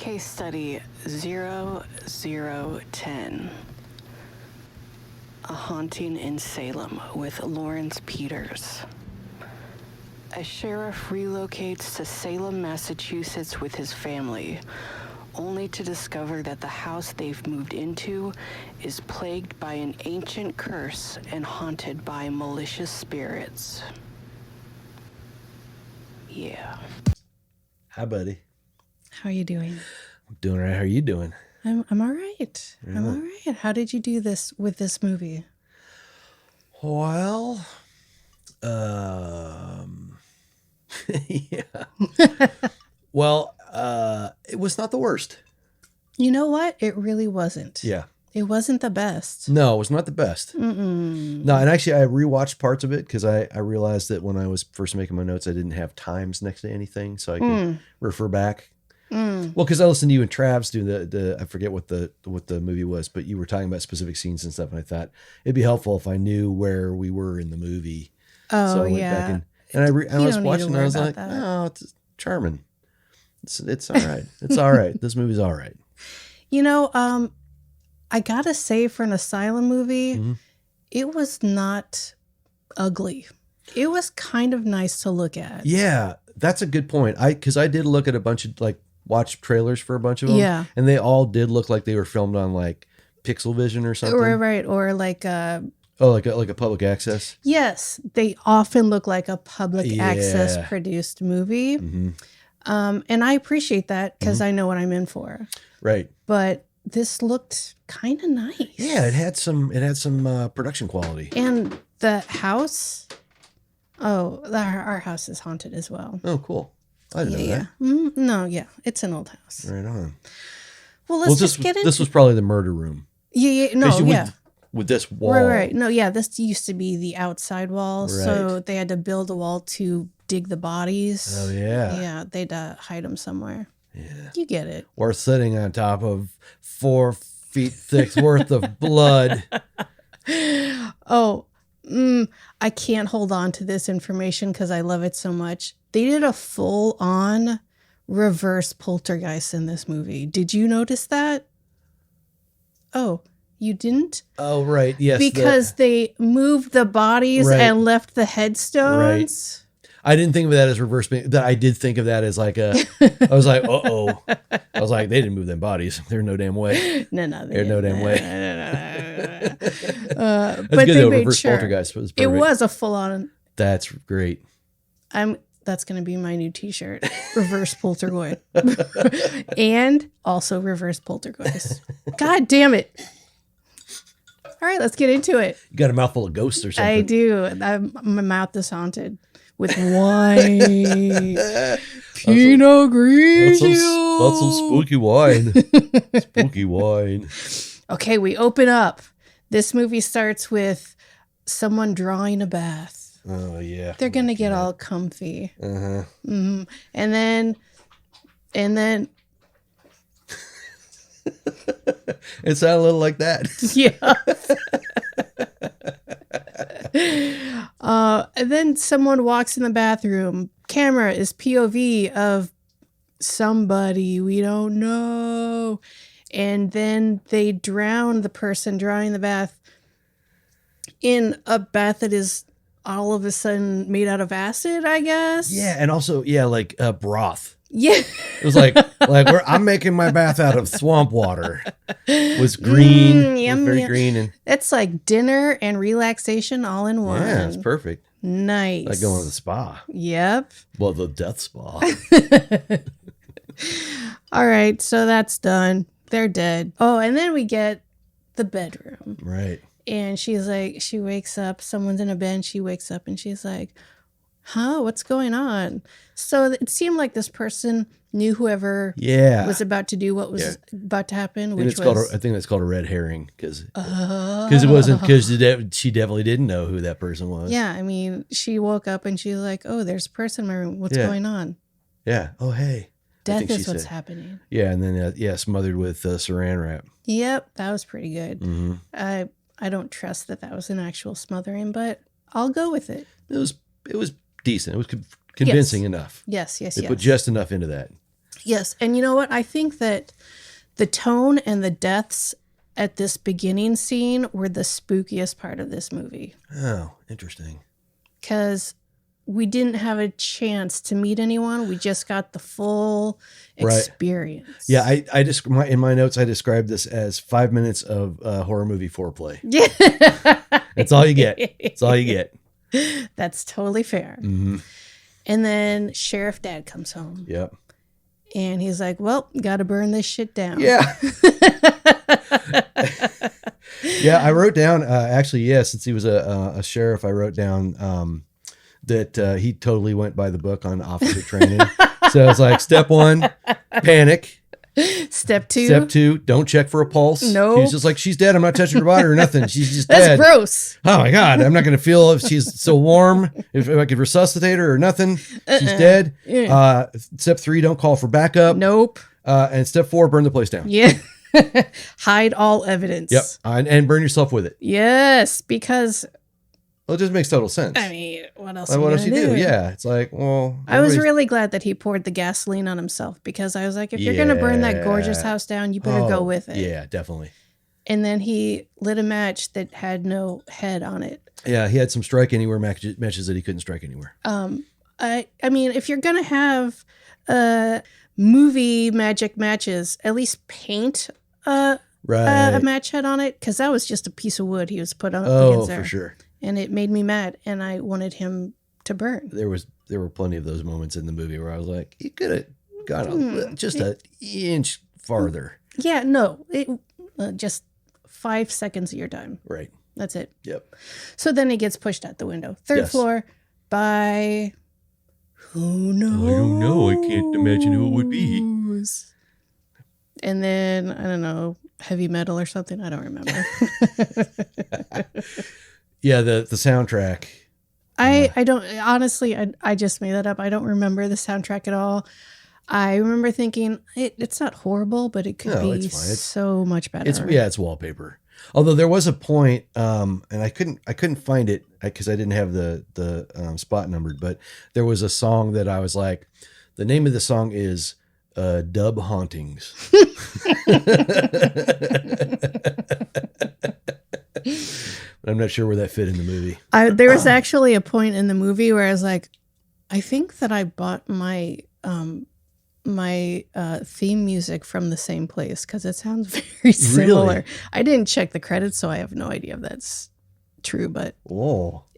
Case study 0010. A haunting in Salem with Lawrence Peters. A sheriff relocates to Salem, Massachusetts with his family, only to discover that the house they've moved into is plagued by an ancient curse and haunted by malicious spirits. Yeah. Hi, buddy. How are you doing? I'm doing all right. How are you doing? I'm all right. Yeah. I'm all right. How did you do this with this movie? Well, yeah. Well, it was not the worst. You know what? It really wasn't. Yeah. It wasn't the best. No, it was not the best. Mm-mm. No, and actually I rewatched parts of it because I realized that when I was first making my notes, I didn't have times next to anything, so I could refer back. Well, because I listened to you and Travs do the I forget what the movie was, but you were talking about specific scenes and stuff, and I thought it'd be helpful if I knew where we were in the movie. Oh, so I went yeah. back and I was watching and I was like, oh, it's charming. It's all right. It's all right. This movie's all right. You know, I gotta say, for an asylum movie, it was not ugly. It was kind of nice to look at. Yeah, that's a good point. Because I did look at a bunch of watch trailers for a bunch of them. Yeah. And they all did look like they were filmed on Pixel Vision or something. Right. Or like like a public access. Yes, they often look like a public access produced movie. Mm-hmm. And I appreciate that because I know what I'm in for. Right. But this looked kind of nice. Yeah, it had some production quality. And the house, our house is haunted as well. Oh, cool. I didn't know that. No, it's an old house. Right on. Well, let's just get into this was probably the murder room. With this wall. Right. No, yeah, this used to be the outside wall, so they had to build a wall to dig the bodies. Oh, yeah. Yeah, they'd hide them somewhere. Yeah. You get it. We're sitting on top of 4 feet thick worth of blood. Oh, I can't hold on to this information because I love it so much. They did a full-on reverse poltergeist in this movie. Did you notice that? Oh, you didn't? Oh, right. Yes. Because they moved the bodies and left the headstones. Right. I didn't think of that as reverse. I did think of that as I was like, uh-oh. I was like, they didn't move them bodies. There's no damn way. No. There's no damn way. But good, they though. made Reverse sure. poltergeist was perfect. It was a full-on. That's great. That's going to be my new t-shirt. Reverse poltergeist. And also reverse poltergeist. God damn it. All right, let's get into it. You got a mouthful of ghosts or something. I do. My mouth is haunted with wine. Pinot Grigio. That's some spooky wine. Spooky wine. Okay, we open up. This movie starts with someone drawing a bath. Oh, yeah. They're going to get all comfy. Uh-huh. Mm-hmm. And then it sounded a little like that. Yeah. And then someone walks in the bathroom. Camera is POV of somebody we don't know. And then they drown the person drawing the bath in a bath that is all of a sudden made out of acid, I guess. Yeah, and also, broth. Yeah. It was I'm making my bath out of swamp water. It was green. It was very green. And it's like dinner and relaxation all in one. yeah, it's perfect. Nice. Like going to the spa. Yep. Well, the death spa. All right, so that's done. They're dead. Oh, and then we get the bedroom. Right. And she's like, she wakes up, someone's in a bed, she wakes up and she's like, huh, what's going on? So it seemed like this person knew whoever was about to do what was about to happen, I which think that's called a red herring because it wasn't, because she definitely didn't know who that person was. Yeah, I mean, she woke up and she's like, oh, there's a person in my room. What's going on? Yeah. Oh, hey. Death is what's happening. Yeah, and then, smothered with saran wrap. Yep, that was pretty good. Mm-hmm. I don't trust that was an actual smothering, but I'll go with it. It was decent. It was convincing enough. Yes. They put just enough into that. Yes. And you know what? I think that the tone and the deaths at this beginning scene were the spookiest part of this movie. Oh, interesting. Because we didn't have a chance to meet anyone. We just got the full experience. Yeah, I just in my notes I described this as 5 minutes of horror movie foreplay. Yeah. That's all you get. That's all you get. That's totally fair. Mm-hmm. And then Sheriff Dad comes home. Yep. And he's like, well, got to burn this shit down. Yeah. Yeah, I wrote down, since he was a sheriff, I wrote down that he totally went by the book on officer training. So it's like, step 1, panic. Step 2, don't check for a pulse. No. He's just like, she's dead. I'm not touching her body or nothing. She's just That's dead. gross. Oh my God. I'm not going to feel if she's so warm, if I could resuscitate her or nothing. She's dead. Yeah. Step 3, don't call for backup. Nope. And step 4, burn the place down. Yeah. Hide all evidence. Yep. And burn yourself with it. Yes, because Well, it just makes total sense. I mean, what else? Like, what else you do? Yeah, it's like, well, I was really glad that he poured the gasoline on himself, because I was like, if you're gonna burn that gorgeous house down, you better go with it. Yeah, definitely. And then he lit a match that had no head on it. Yeah, he had some strike anywhere matches that he couldn't strike anywhere. I mean, if you're gonna have movie magic matches, at least paint a match head on it, because that was just a piece of wood he was put on against there. Oh, for sure. And it made me mad, and I wanted him to burn. There were plenty of those moments in the movie where I was like, you could have gone just an inch farther. Yeah, no, just 5 seconds of your time. Right. That's it. Yep. So then he gets pushed out the window. Third floor by who knows? I don't know. I can't imagine who it would be. And then, I don't know, heavy metal or something. I don't remember. Yeah, the soundtrack. I don't, honestly, I just made that up. I don't remember the soundtrack at all. I remember thinking it's not horrible, but it could be so much better. It's wallpaper. Although there was a point, and I couldn't find it because I didn't have the spot numbered, but there was a song that I was like, the name of the song is Dub Hauntings. I'm not sure where that fit in the movie. There was actually a point in the movie where I was like, I think that I bought my theme music from the same place, because it sounds very similar. Really? I didn't check the credits, so I have no idea if that's true, but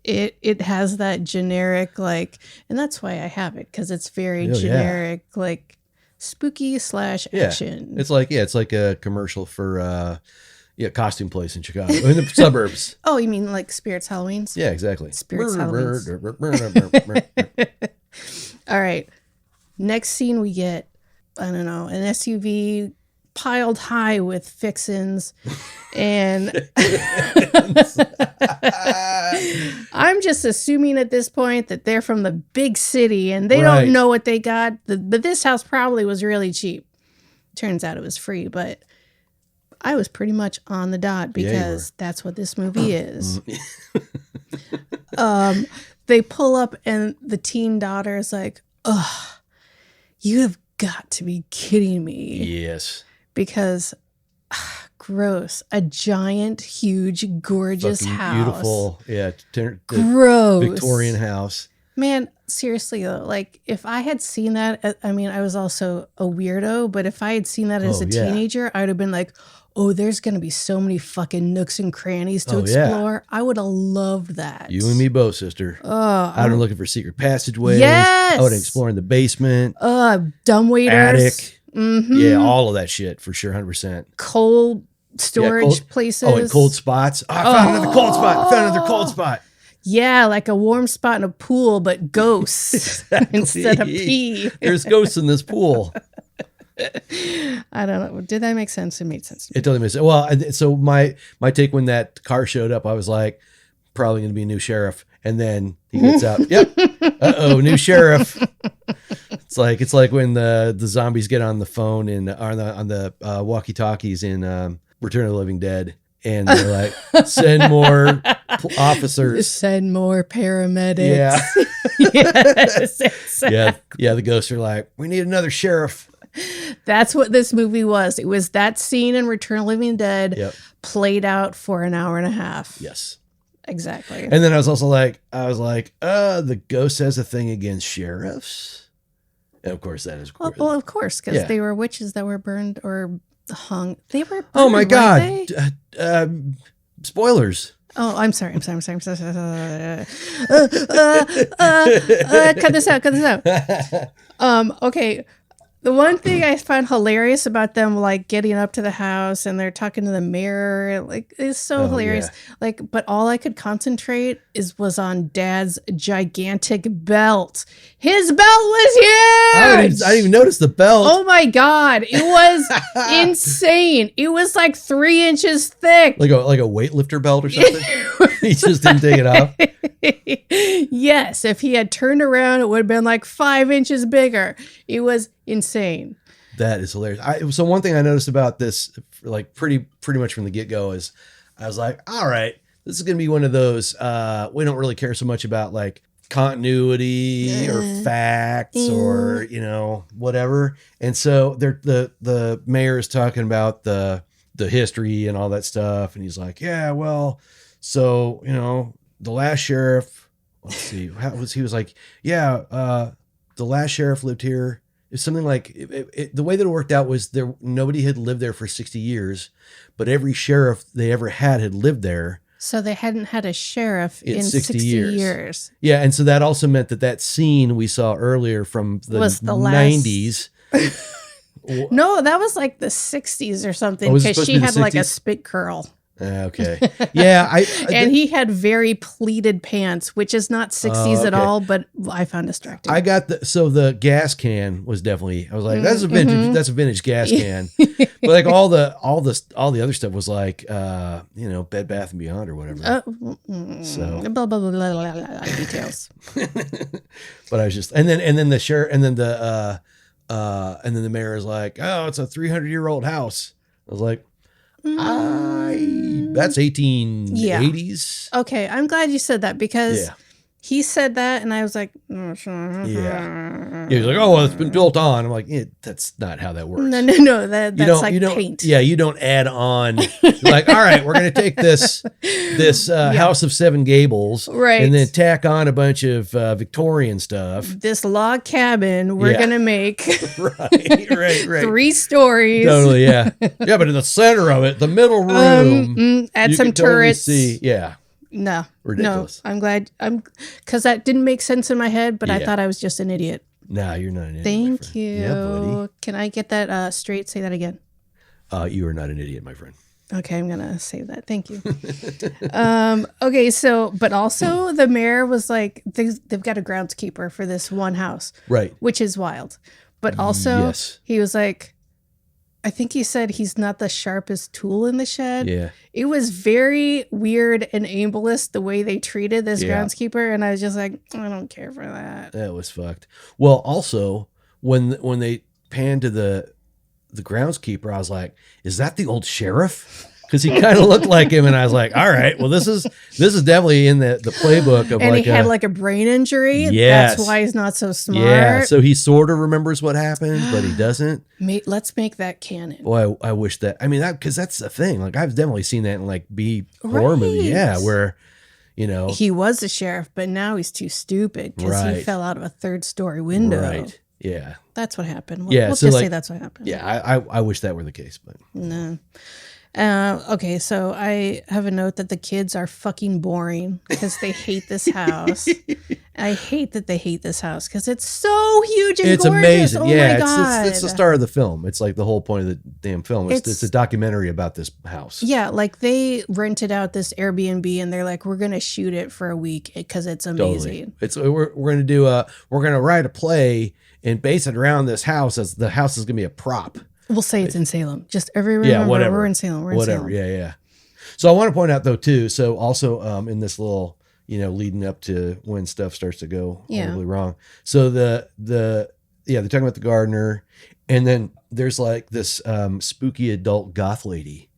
it has that generic, like, and that's why I have it, because it's very generic, like spooky / action. Yeah. It's like a commercial for costume place in Chicago, in the suburbs. Oh, you mean like Spirits Halloween's? Yeah, exactly. Spirits Halloween's. All right. Next scene, we get, I don't know, an SUV piled high with fixins. And I'm just assuming at this point that they're from the big city and they don't know what they got. But this house probably was really cheap. Turns out it was free, but I was pretty much on the dot, because that's what this movie is. They pull up and the teen daughter is like, ugh, you have got to be kidding me. Yes. Because, gross. A giant, huge, gorgeous house. Beautiful. Yeah. Gross. Victorian house. Man, seriously though, like if I had seen that, I mean, I was also a weirdo, but if I had seen that as a teenager, I would have been like, oh, there's going to be so many fucking nooks and crannies to explore. Yeah. I would have loved that. You and me both, sister. I would have looking for secret passageways. Yes. I would have explored the basement. Dumbwaiters. Attic. Mm-hmm. Yeah, all of that shit for sure, 100%. Cold storage places. Oh, and cold spots. I found another cold spot. Yeah, like a warm spot in a pool, but ghosts instead of pee. There's ghosts in this pool. I don't know. Did that make sense? It made sense. It totally made sense. Well, so my take when that car showed up, I was like, probably going to be a new sheriff. And then he gets out. Yep. New sheriff. It's like when the zombies get on the phone on the walkie-talkies in Return of the Living Dead. And they're like, send more officers. Send more paramedics. Yeah. Yes, exactly. Yeah. The ghosts are like, we need another sheriff. That's what this movie was. It was that scene in Return of the Living Dead Yep. played out for an hour and a half. Yes. Exactly. And then I was also like, the ghost has a thing against sheriffs. And of course, that is Well, of course, because Yeah. they were witches that were burned or hung. They were burned, Oh my weren't God. they? Spoilers. Oh, I'm sorry. Cut this out. Okay. The one thing I found hilarious about them, like getting up to the house and they're talking to the mirror, like it's so Oh, hilarious. yeah. Like, but all I could concentrate was on Dad's gigantic belt. His belt was huge. I didn't even notice the belt. Oh my God. It was insane. It was like 3 inches thick. Like a weightlifter belt or something. He just didn't take it off. Yes. If he had turned around, it would have been like 5 inches bigger. It was insane. That is hilarious. So one thing I noticed about this, like pretty much from the get-go, is I was like, all right, this is going to be one of those, we don't really care so much about like continuity or facts or, whatever. And so the mayor is talking about the history and all that stuff. And he's like, yeah, well, so, the last sheriff, let's see, he was like, yeah, the last sheriff lived here. It's something like the way that it worked out was nobody had lived there for 60 years, but every sheriff they ever had lived there. So they hadn't had a sheriff in 60 years. years. Yeah. And so that also meant that scene we saw earlier from the 90s. No, that was like the 60s or something, was it because supposed to she be the had like a 60s? spit curl. Okay. Yeah. And he had very pleated pants, which is not 60s at okay. all, but I found distracting. I got the gas can was definitely, I was like, that's a vintage gas can. But like all the other stuff was like, Bed Bath and Beyond or whatever. So blah, blah, blah, blah, blah, blah, details. But I was just, and then the sheriff, and then the mayor is like, oh, it's a 300-year-old house. I was like, that's 1880s. Okay, I'm glad you said that because Yeah. he said that, and I was like, Yeah. He's like, oh, well, it's been built on. I'm like, that's not how that works. No, that's like paint. Yeah, you don't add on. Like, all right, we're going to take this House of Seven Gables, Right. and then tack on a bunch of Victorian stuff. This log cabin, we're Yeah. going to make Right. 3 stories. Totally, yeah. Yeah, but in the center of it, the middle room, add you some can totally turrets. see, yeah. No, Ridiculous. No, I'm glad. Because that didn't make sense in my head, but I Yeah. thought I was just an idiot. Nah, you're not an idiot. my Thank friend. you. Yeah, buddy. Can I get that straight? Say that again. You are not an idiot, my friend. Okay, I'm gonna save that. Thank you. Okay, so but also the mayor was like, they've got a groundskeeper for this one house, Right. which is wild. But also, Yes. he was like, I think he said he's not the sharpest tool in the shed. Yeah. It was very weird and ableist the way they treated this Yeah. groundskeeper, and I was just like, I don't care for that. That was fucked. Well, also when they panned to the groundskeeper, I was like, "Is that the old sheriff?" Because he kind of looked like him, and I was like, "All right, well, this is definitely in the playbook of And like he had like a brain injury. Yes. That's why he's not so smart. yeah." So he sort of remembers what happened, but he doesn't. Let's make that canon. Boy, I wish that. I mean, because that's the thing. Like I've definitely seen that in like B horror movie. Right. Yeah, where He was the sheriff, but now he's too stupid because he Right. fell out of a 3rd-story window. right. Yeah. That's what happened. Yeah, Let's so, just like, say that's what happened. Yeah. I wish that were the case, but No. Okay, so I have a note that the kids are fucking boring because they hate this house. I hate that they hate this house because it's so huge and it's gorgeous. amazing. Oh Yeah, my God. it's the star of the film. It's like the whole point of the damn film. It's a documentary about this house. Yeah, like they rented out this Airbnb and they're like, we're going to shoot it for a week because it's amazing. Totally. We're going to do we're going to write a play and base it around this house, as the house is going to be a prop. We'll say it's in Salem. Just everywhere. Yeah, whatever. We're in Salem. We're in Whatever. Salem. Yeah. So I want to point out though too. So also in this little, leading up to when stuff starts to go horribly wrong. So they're talking about the gardener, and then there's like this spooky adult goth lady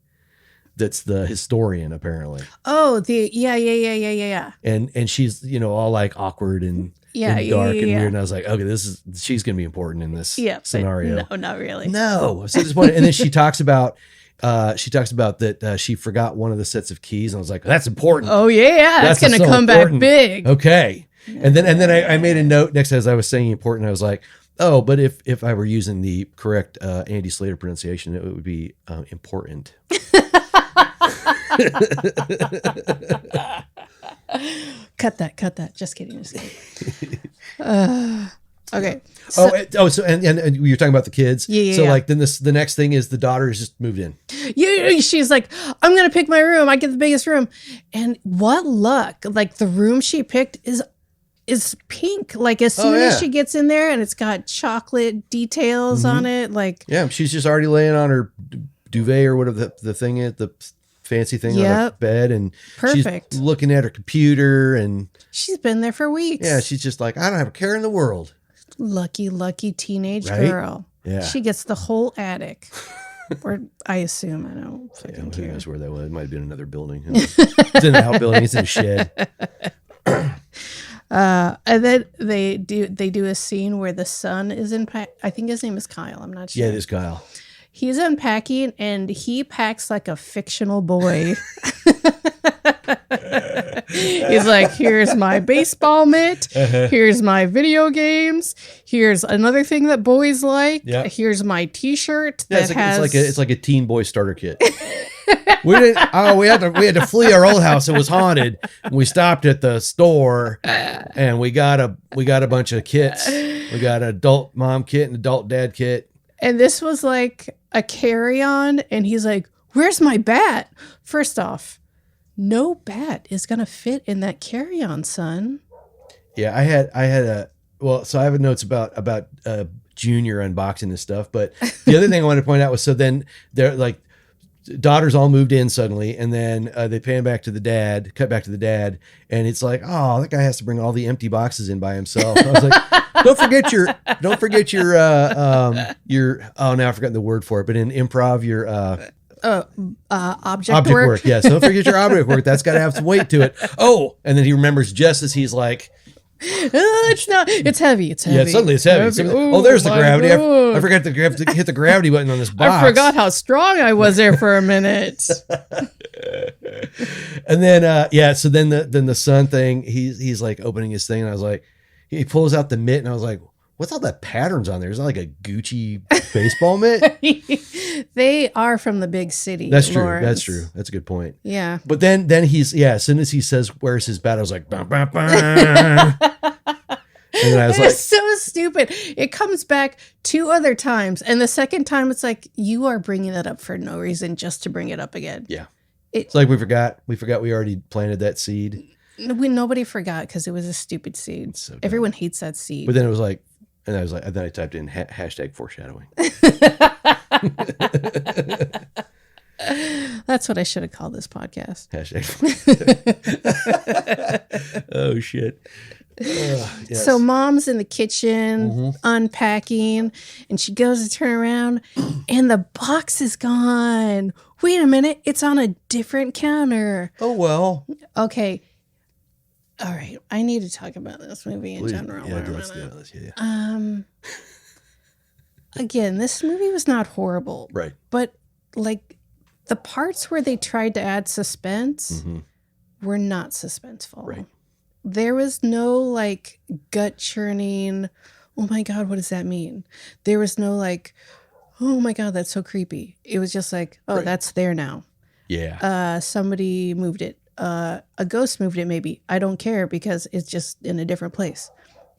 that's the historian apparently. Oh, yeah. And she's all like awkward and Yeah, and dark and yeah. weird. And I was like, okay, she's going to be important in this scenario. No, not really. No, so disappointed. And then she talks about that she forgot one of the sets of keys. And I was like, that's important. Oh yeah, that's going to come important. back big. Okay. And then I made a note next as I was saying important. I was like, oh, but if I were using the correct Andy Slater pronunciation, it would be important. Cut that. Just kidding. Okay. So and you're talking about the kids. Yeah. So like then the next thing is the daughter has just moved in. She's like, I'm gonna pick my room. I get the biggest room, and what luck! Like the room she picked is pink. Like as soon as she gets in there, and it's got chocolate details on it. Like she's just already laying on her duvet or whatever the thing is, the fancy thing on her bed, and perfect. She's looking at her computer, and she's been there for weeks. Yeah, she's just like, I don't have a care in the world. Lucky teenage girl. Yeah, she gets the whole attic. Or I assume, I don't fucking care. Who knows where that was? It might have been another building. It's in an outbuilding. It's in a shed. And then they do a scene where the son is I think his name is Kyle. I'm not sure. Yeah, it is Kyle. He's unpacking and he packs like a fictional boy. He's like, here's my baseball mitt. Here's my video games. Here's another thing that boys like. Yep. Here's my T-shirt that it's like a teen boy starter kit. We had to flee our old house. It was haunted. We stopped at the store and we got a bunch of kits. We got an adult mom kit and adult dad kit. And this was like a carry-on, and he's like, where's my bat? First off, no bat is going to fit in that carry-on, son. Yeah, I had so I have notes about Junior unboxing this stuff, but the other thing I wanted to point out was, so then they're like, daughters all moved in suddenly, and then they cut back to the dad, and it's like, oh, that guy has to bring all the empty boxes in by himself. I was like, don't forget your now I've forgotten the word for it, but in improv, your object work. Yes, don't forget your object work. That's got to have some weight to it. Oh, and then he remembers just as he's like, it's heavy. Yeah, suddenly it's heavy. Ooh, there's the gravity. I forgot to hit the gravity button on this box. I forgot how strong I was there for a minute. And then so then the son thing, he's like opening his thing, and I was like, he pulls out the mitt, and I was like, what's all that patterns on there? Is that like a Gucci baseball mitt? They are from the big city. That's true. Lawrence. That's true. That's a good point. Yeah. But then he's, as soon as he says, where's his bat? I was like, bah, bah, bah. And then I was like, it's so stupid. It comes back 2 other times. And the second time it's like, you are bringing that up for no reason, just to bring it up again. Yeah. It's like we forgot we already planted that seed. Nobody forgot because it was a stupid seed. So everyone hates that seed. But then it was like, and then I typed in hashtag foreshadowing. That's what I should have called this podcast. Hashtag. Oh shit. Yes. So mom's in the kitchen unpacking, and she goes to turn around and the box is gone. Wait a minute, it's on a different counter. Oh well. Okay. All right, I need to talk about this movie in general. Yeah, let's do it. Again, this movie was not horrible. Right. But like the parts where they tried to add suspense were not suspenseful. Right. There was no like gut churning, oh my God, what does that mean? There was no like, oh my God, that's so creepy. It was just like, oh, that's there now. Yeah. Somebody moved it. A ghost moved it maybe. I don't care because it's just in a different place.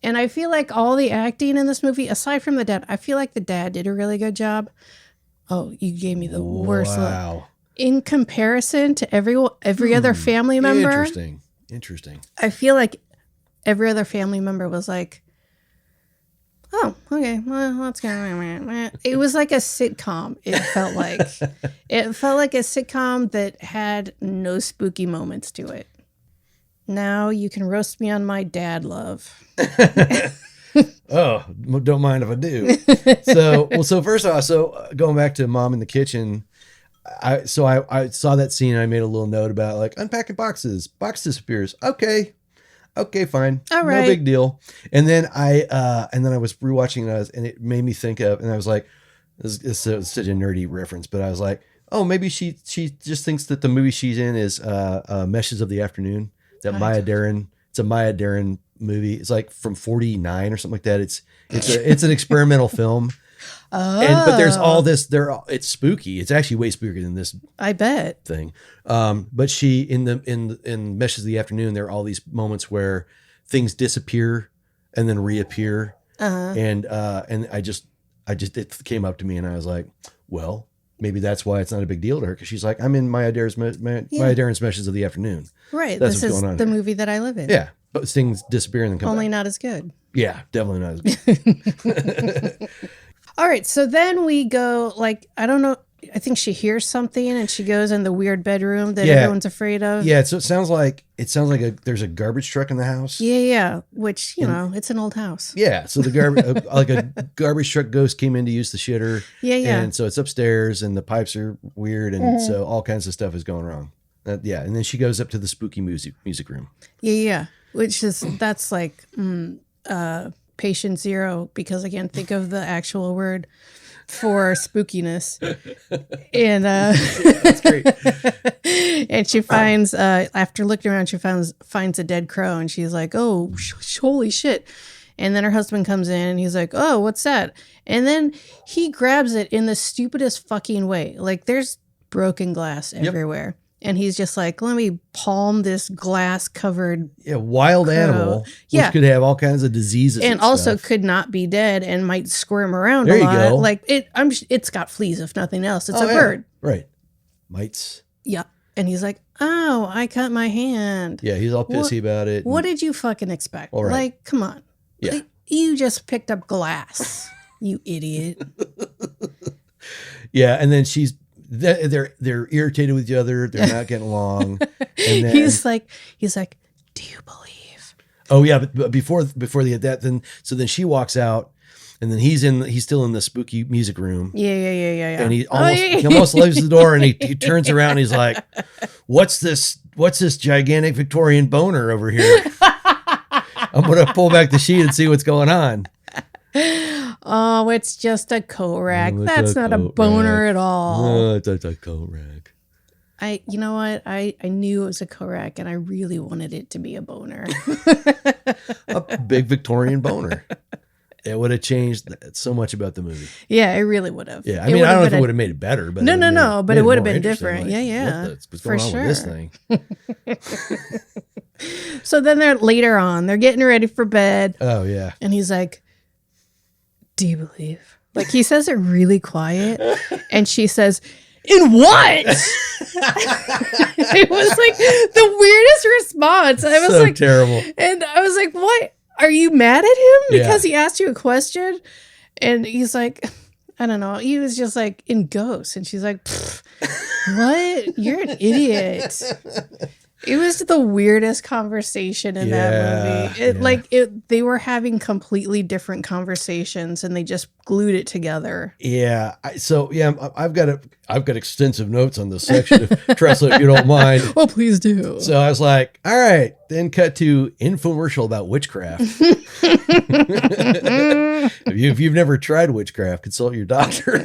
And I feel like all the acting in this movie, aside from the dad, I feel like the dad did a really good job. Oh, you gave me the worst look. In comparison to every other family member. Interesting. I feel like every other family member was like, oh, okay, well, what's going on? It was like a sitcom. It felt like a sitcom that had no spooky moments to it. Now you can roast me on my dad love. Oh, don't mind if I do. So first off, going back to mom in the kitchen, I saw that scene and I made a little note about like unpacking boxes. Box disappears. Okay. okay, fine. All right. No big deal. And then I was rewatching it and it made me think of, and I was like, this is such a nerdy reference, but I was like, oh, maybe she just thinks that the movie she's in is Meshes of the Afternoon. That Maya Deren. It's a Maya Deren movie. It's like from 49 or something like that. It's an experimental film. But there's all this. It's spooky. It's actually way spookier than this. I bet. Thing. But she in Meshes of the Afternoon, there are all these moments where things disappear and then reappear. And I just it came up to me and I was like, well, maybe that's why it's not a big deal to her, because she's like, I'm in Maya Deren's Meshes of the Afternoon. Right. That's this what's is going on the here. movie that I live in. Yeah, but things disappear and then come Only back. not as good. Yeah, definitely not as good. All right. So then we go, like, I don't know. I think she hears something and she goes in the weird bedroom that everyone's afraid of. Yeah, so it sounds like there's a garbage truck in the house. Yeah. Which, it's an old house. Yeah, so the garbage like a garbage truck ghost came in to use the shitter. Yeah. And so it's upstairs and the pipes are weird and so all kinds of stuff is going wrong. And then she goes up to the spooky music room. Yeah. That's like patient zero, because I can't think of the actual word for spookiness. And That's great. and she finds after looking around, she finds a dead crow and she's like, oh, holy shit. And then her husband comes in and he's like, oh, what's that? And then he grabs it in the stupidest fucking way. Like, there's broken glass everywhere. And he's just like, let me palm this glass covered wild crow. Animal, which could have all kinds of diseases. And also stuff. could not be dead and might squirm around there a lot. You go. Like, it's got fleas, if nothing else. It's a bird. Right. Mites. Yeah. And he's like, oh, I cut my hand. Yeah, he's all pissy about it. What did you fucking expect? All right. Like, come on. Yeah. Like, you just picked up glass, you idiot. Yeah, and then they're irritated with each other. They're not getting along. And then, he's like, do you believe? Oh yeah, but before then she walks out, and then he's still in the spooky music room. Yeah. And he almost leaves the door, and he turns around, and he's like, "What's this gigantic Victorian boner over here?" I'm gonna pull back the sheet and see what's going on. Oh, it's just a coat rack. That's not a boner at all. Oh, it's a coat rack. You know what? I knew it was a coat rack, and I really wanted it to be a boner. A big Victorian boner. It would have changed so much about the movie. Yeah, it really would have. Yeah, I mean, I don't know if it would have made it better, but no, but it would have been different. Like, yeah, what's going on with this thing? So then they're getting ready for bed. Oh yeah, and he's like, do you believe? Like, he says it really quiet, and she says, in what? It was like the weirdest response. I was so like, terrible. And I was like, what? Are you mad at him because he asked you a question? And he's like, I don't know. He was just like, in ghosts. And she's like, what? You're an idiot. It was the weirdest conversation in that movie. They were having completely different conversations, and they just glued it together. Yeah. I've got extensive notes on this section, if Tressa, if you don't mind. Oh, please do. So I was like, all right, then cut to infomercial about witchcraft. If you've never tried witchcraft, consult your doctor.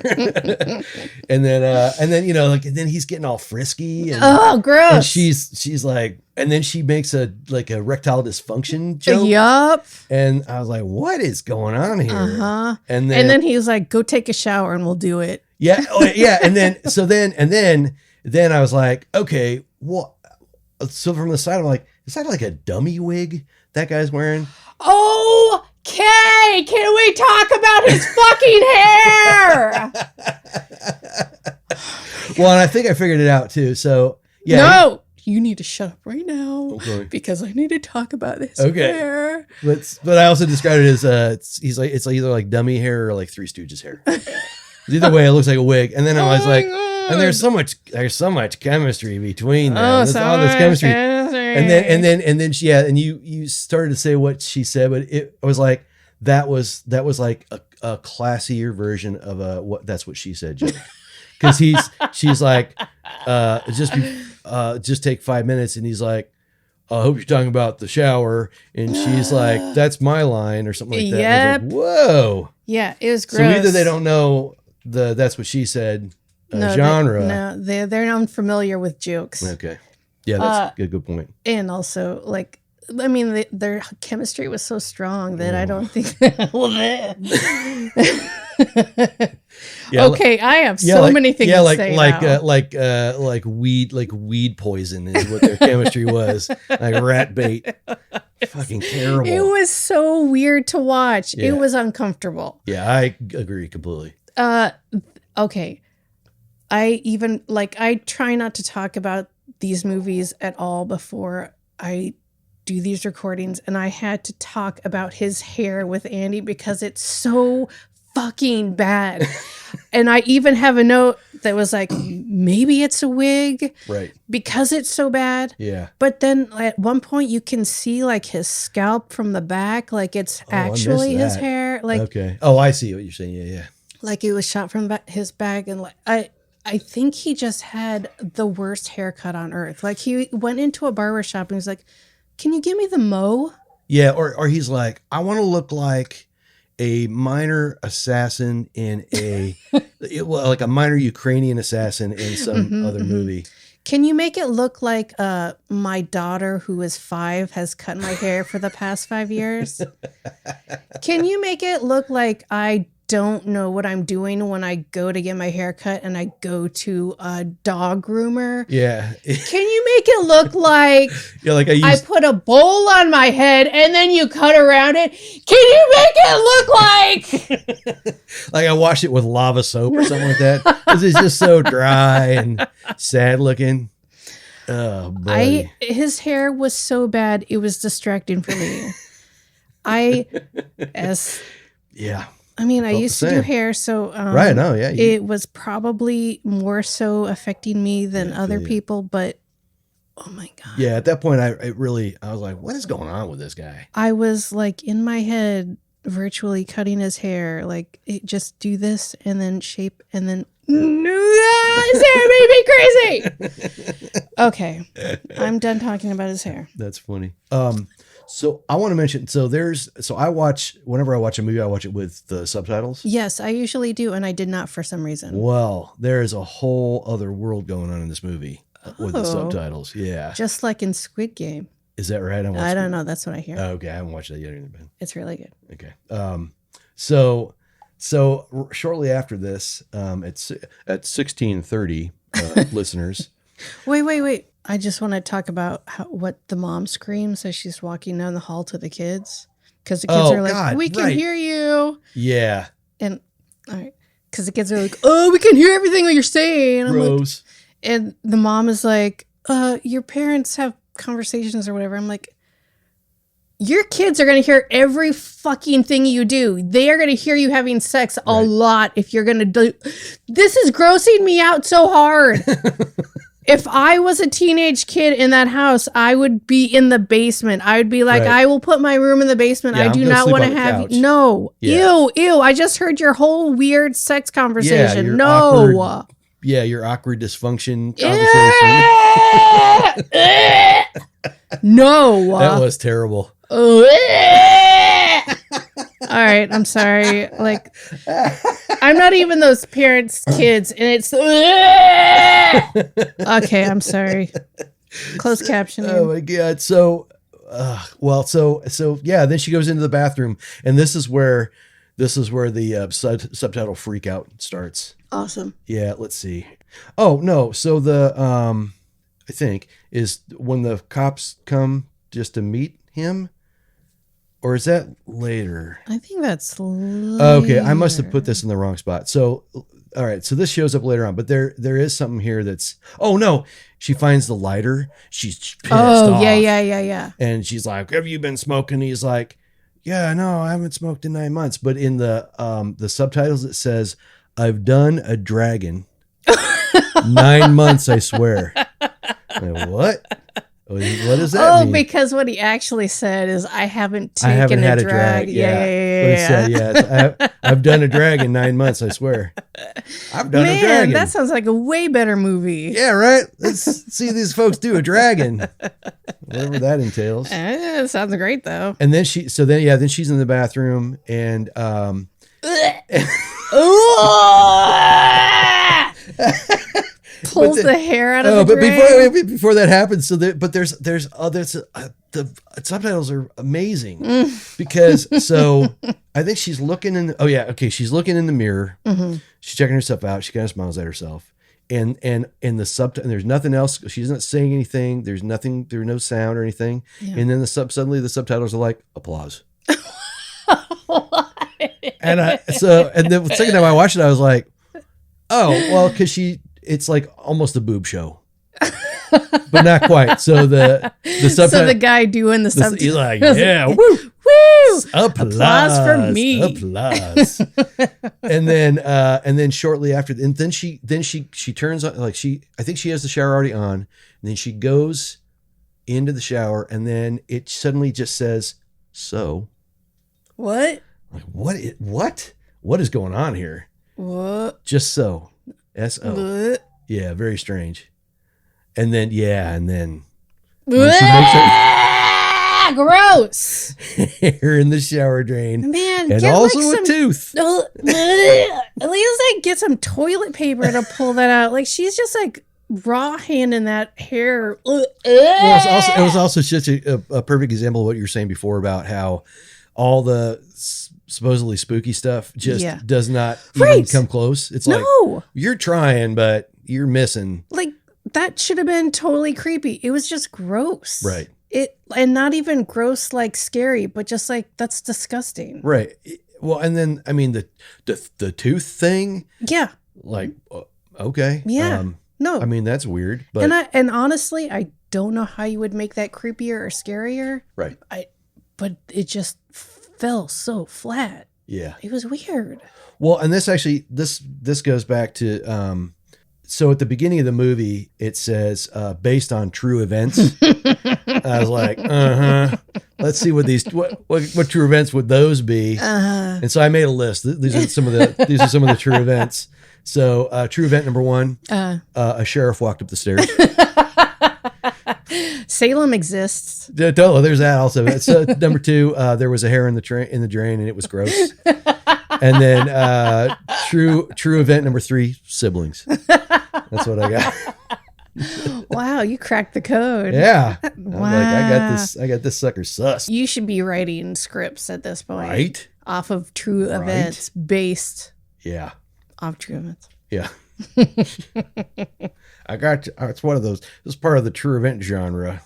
and then he's getting all frisky. And, oh, gross. And she's like, and then she makes a erectile dysfunction joke. Yup. And I was like, what is going on here? Uh-huh. And then he's like, go take a shower and we'll do it. Yeah. Oh, yeah. And then I was like, okay, well, so from the side, I'm like, is that like a dummy wig that guy's wearing? Okay. Can we talk about his fucking hair? Well, and I think I figured it out too. So yeah. No, you need to shut up right now. Okay. Because I need to talk about his Okay. hair. But I also described it as it's either like dummy hair or like Three Stooges hair. Either way, it looks like a wig. And then I was like, God. and there's so much chemistry between them. Oh, There's so all this much chemistry. chemistry. And then you started to say what she said, but it was like that was like a classier version of that's what she said joke. Because she's like, just take 5 minutes, and he's like, I hope you're talking about the shower. And she's like, that's my line or something like that. Yep. I was like, whoa. Yeah, it was gross. So either they don't know that's what she said genre. They're unfamiliar with jokes. Okay. Yeah, that's a good point. And also, like, I mean, their chemistry was so strong that I don't think. Yeah, okay, I have so many things to say now. Like weed poison is what their chemistry was. Like rat bait. Fucking terrible. It was so weird to watch. Yeah. It was uncomfortable. Yeah, I agree completely. Okay. I try not to talk about these movies at all before I do these recordings, and I had to talk about his hair with Andy because it's so fucking bad. And I even have a note that was like, maybe it's a wig, right? Because it's so bad. Yeah. But then at one point you can see like his scalp from the back, like it's actually his hair. Like, okay. Oh, I see what you're saying. Yeah. Like it was shot from his bag, and like I think he just had the worst haircut on earth. Like he went into a barber shop and he was like, "Can you give me the mo?" Yeah, or he's like, "I want to look like a minor assassin in like a minor Ukrainian assassin in some other movie." Can you make it look like my daughter, who is 5, has cut my hair for the past 5 years? Can you make it look like I don't know what I'm doing when I go to get my hair cut and I go to a dog groomer? Yeah. Can you make it look like, like I put a bowl on my head and then you cut around it? Can you make it look like like I washed it with lava soap or something like that? Because it's just so dry and sad looking. Oh, buddy. His hair was so bad it was distracting for me. Yeah. I mean, I used to do hair, so right. No, yeah, it was probably more so affecting me than other people. But oh my god, yeah. At that point, I was like, what is going on with this guy? I was like in my head, virtually cutting his hair, like just do this and then shape and then his hair made me crazy. Okay, I'm done talking about his hair. That's funny. So I want to mention, whenever I watch a movie, I watch it with the subtitles. Yes, I usually do. And I did not for some reason. Well, there is a whole other world going on in this movie with the subtitles. Yeah. Just like in Squid Game. Is that right? I don't know. That's what I hear. Okay. I haven't watched that yet either, Ben. It's really good. Okay. So shortly after this, at 16:30, listeners. Wait. I just want to talk about what the mom screams as she's walking down the hall to the kids. Because the kids are like, God, we can hear you. Yeah. And, all right. Because the kids are like, oh, we can hear everything that you're saying. Rose. And the mom is like, your parents have conversations or whatever. I'm like, your kids are going to hear every fucking thing you do. They are going to hear you having sex a lot if you're going to do. This is grossing me out so hard. If I was a teenage kid in that house, I would be in the basement. I would be like, I will put my room in the basement. I do not want to have you. No. Yeah. Ew. I just heard your whole weird sex conversation. Yeah, no. Awkward, your awkward dysfunction conversation. No. That was terrible. All right, I'm sorry. Like, I'm not even those parents' kids, and it's okay. I'm sorry. Closed captioning. Oh my god. So, yeah. Then she goes into the bathroom, and this is where the subtitle freak out starts. Awesome. Yeah. Let's see. Oh no. So the I think is when the cops come just to meet him. Or is that later? I think that's later. Okay, I must have put this in the wrong spot. So, all right, so this shows up later on, but there is something here that's. Oh no, she finds the lighter. She's pissed off. Yeah. And she's like, "Have you been smoking?" He's like, "Yeah, no, I haven't smoked in 9 months." But in the subtitles it says, "I've done a dragon, 9 months, I swear." Like, what? What does that mean? Because what he actually said is, I haven't I haven't taken had a drag. What Yeah. it said, I've done a drag in 9 months, I swear. I've done a dragon. That sounds like a way better movie. Yeah, right? Let's see these folks do a dragon. Whatever that entails. It sounds great, though. And then she's in the bathroom and pulls the hair out of the drain. Before that happens, there's others. The subtitles are amazing because I think she's looking in. She's looking in the mirror. Mm-hmm. She's checking herself out. She kind of smiles at herself, and the subtitle. There's nothing else. She's not saying anything. There's nothing. There's no sound or anything. Yeah. And then suddenly the subtitles are like applause. And the second time I watched it, I was like, oh well, because it's like almost a boob show, but not quite. So the subtitle, so the guy doing the subtitles, he's like, yeah, woo, woo, applause for me, applause. and then shortly after, and then she turns on, like I think she has the shower already on, and then she goes into the shower, and then it suddenly just says, so what? Like what is going on here? What? Just so. S-O. Yeah, very strange. And then when she makes her gross hair in the shower drain. Man, and also a tooth. At least get some toilet paper to pull that out. Like, she's just like raw handing that hair. Well, it was also such a perfect example of what you were saying before about how all the supposedly spooky stuff just does not even come close. It's like, you're trying, but you're missing. Like, that should have been totally creepy. It was just gross. Right. And not even gross, like scary, but just like, that's disgusting. Right. Well, and then, I mean, the tooth thing. Yeah. Like, okay. Yeah. No. I mean, that's weird. But and honestly, I don't know how you would make that creepier or scarier. Right. But it just fell so flat. Yeah. It was weird. Well, and this goes back to so at the beginning of the movie it says based on true events. I was like, let's see what true events would those be. And so I made a list. These are some of the true events. So true event number 1, a sheriff walked up the stairs. Salem exists. Totally. There's that also. So number 2, there was a hair in the drain and it was gross. And then true event number 3, siblings. That's what I got. Wow, you cracked the code. Yeah. Wow. I got this sucker sus. You should be writing scripts at this point. Right? Off of true events based. Yeah. Off true events. Yeah. I got you. It's one of those. This is part of the true event genre.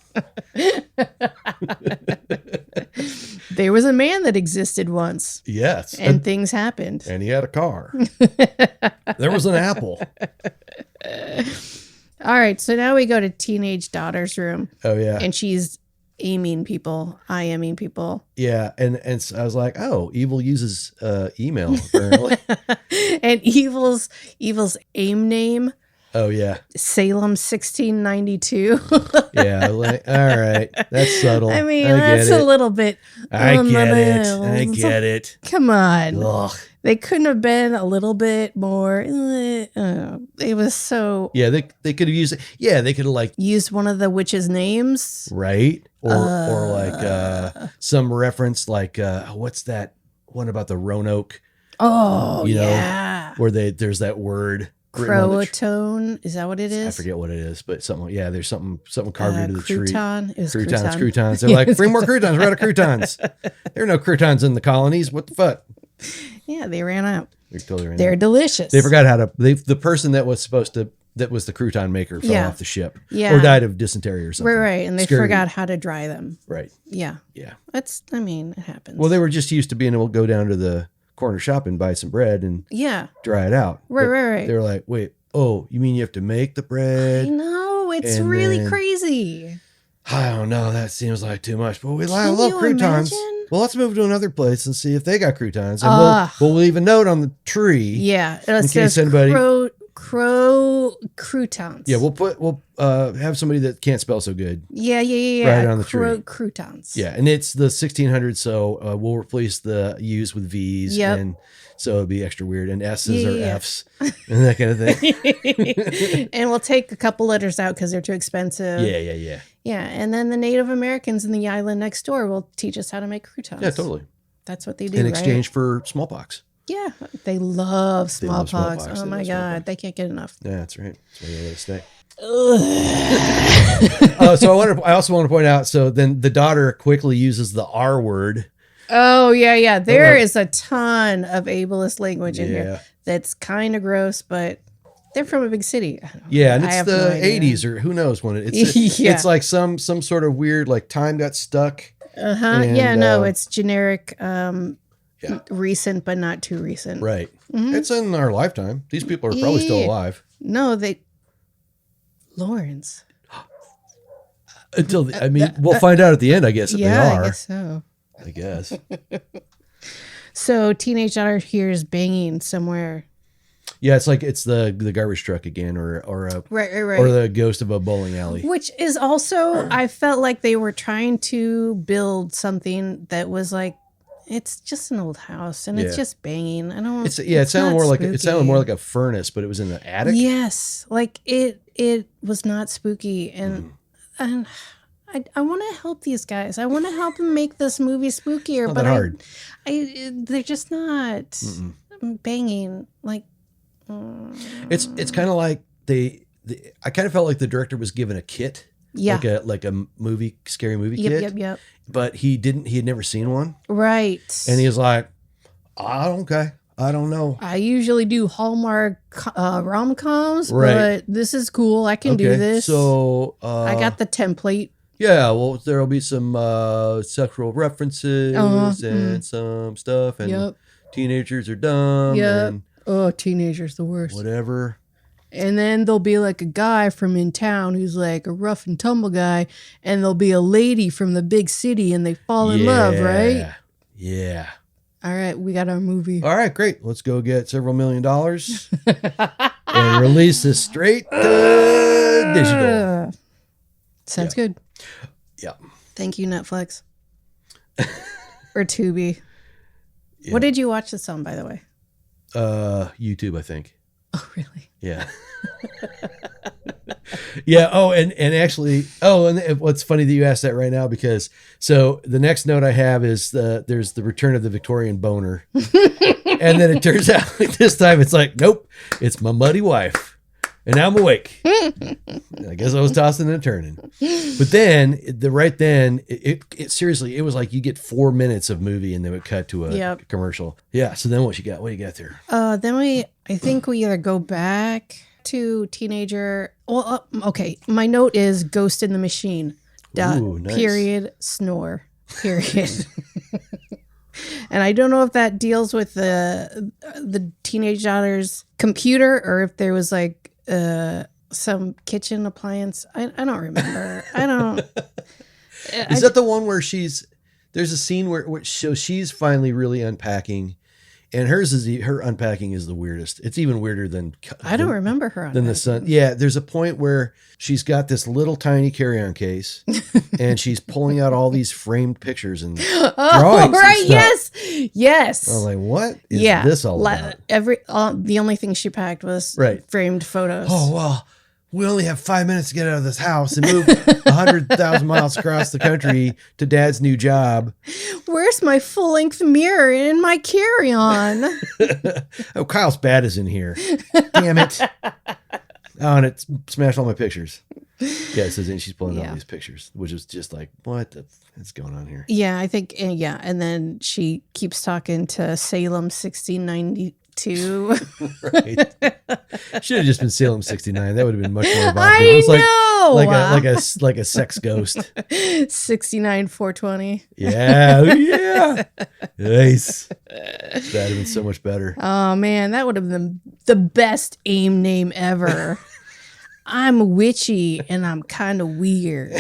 There was a man that existed once. Yes. And things happened. And he had a car. There was an apple. All right. So now we go to teenage daughter's room. Oh, yeah. And she's aiming people. Yeah. And so I was like, oh, Evil uses email apparently. And Evil's aim name. Oh, yeah. Salem 1692. Yeah. Like, all right. That's subtle. I mean, that's a little bit. I get it. Come on. Ugh. They couldn't have been a little bit more. It was so. Yeah. They could have used it. Yeah. They could have used one of the witches' names. Right. Or some reference what's that one about the Roanoke? Oh, yeah. Where there's that word. Croatone, is that what it is? I forget what it is, but something. Yeah, there's something carved into the tree. Crouton. It was croutons. They're like, bring more croutons. We're out of croutons. There are no croutons in the colonies. What the fuck? Yeah, they ran out. They're delicious. They forgot how to. The person that was the crouton maker fell off the ship. Yeah. Or died of dysentery or something. Right. And they forgot how to dry them. Right. Yeah. Yeah. It happens. Well, they were just used to being able to go down to the corner shop and buy some bread and dry it out. Right. They were like, wait, oh, you mean you have to make the bread? I know, it's really crazy. I don't know, that seems like too much, but I love croutons. Imagine? Well, let's move to another place and see if they got croutons. And we'll leave a note on the tree. Yeah, in case anybody croutons. Yeah, we'll have somebody that can't spell so good. Yeah. Right on the tree. Croutons. Yeah, and it's the 1600s, so we'll replace the U's with V's, and so it'll be extra weird, and S's or F's, and that kind of thing. And we'll take a couple letters out because they're too expensive. Yeah. Yeah, and then the Native Americans in the island next door will teach us how to make croutons. Yeah, totally. That's what they do, in exchange for smallpox. Yeah, they love smallpox. smallpox. Oh my God, they can't get enough. Yeah, that's right. That's why they let it stay. So I also want to point out. So then the daughter quickly uses the R word. Oh yeah. There is a ton of ableist language in here that's kind of gross, but they're from a big city. Yeah, and it's the 80s or who knows when it's like some sort of weird like time got stuck. It's generic. Recent, but not too recent. Right. Mm-hmm. It's in our lifetime. These people are probably still alive. No, Lawrence. We'll find out at the end, I guess, if they are. I guess so. I guess. So teenage daughter hears banging somewhere. Yeah, it's the garbage truck again, or right. or the ghost of a bowling alley. Which is also, I felt like they were trying to build something that was like, it's just an old house and it's just banging. I don't. It sounded more like a furnace, but it was in the attic. Yes, like it was not spooky, and I want to help these guys. I want to help them make this movie spookier, not but that hard. They're just not banging like. It's kind of like I kind of felt like the director was given a kit. Yeah. Like a scary movie kit. Yep. But he had never seen one. Right. And he was like, I don't know. I usually do Hallmark rom-coms, but this is cool. I can do this. So I got the template. Yeah, well, there'll be some sexual references and some stuff, and teenagers are dumb. Yep. Teenagers the worst. Whatever. And then there'll be like a guy from in town who's like a rough and tumble guy, and there'll be a lady from the big city, and they fall in love, right? Yeah. All right, we got our movie. All right, great. Let's go get several $1 million and release this straight to digital. Sounds good. Yeah. Thank you, Netflix. Or Tubi. Yeah. What did you watch this on, by the way? YouTube, I think. Oh, really? Yeah. Yeah. Oh, and actually, and what's funny that you asked that right now, because so the next note I have is there's the return of the Victorian boner. And then it turns out this time it's like, nope, it's my muddy wife. And now I'm awake. I guess I was tossing and turning. But then, it seriously, it was like you get 4 minutes of movie and then it cut to a commercial. Yeah. So then what you got? What do you got there? Then I think we either go back to teenager. Well, okay. My note is Ghost in the Machine. Ooh, nice. Period. Snore. Period. And I don't know if that deals with the teenage daughter's computer or if there was like some kitchen appliance. I don't remember. Is that the one where there's a scene where she's finally really unpacking, and her unpacking is the weirdest. It's even weirder than I don't remember her than the son. Yeah, there's a point where she's got this little tiny carry-on case, and she's pulling out all these framed pictures and drawings. Right? Yes. I was like, what is this all about? The only thing she packed was framed photos. Oh well, we only have 5 minutes to get out of this house and move 100,000 miles across the country to Dad's new job. Where's my full-length mirror in my carry-on? Oh, Kyle's bad is in here. Damn it. Oh, and it smashed all my pictures. Yeah, it says, and she's pulling all these pictures, which is just like, what is going on here? Yeah, I think, and then she keeps talking to Salem 1692. Right. Should have just been Salem 69. That would have been much more evocative. I know. Like a sex ghost. 69 420. Yeah. Nice. That'd have been so much better. Oh man, that would have been the best AIM name ever. I'm witchy and I'm kind of weird.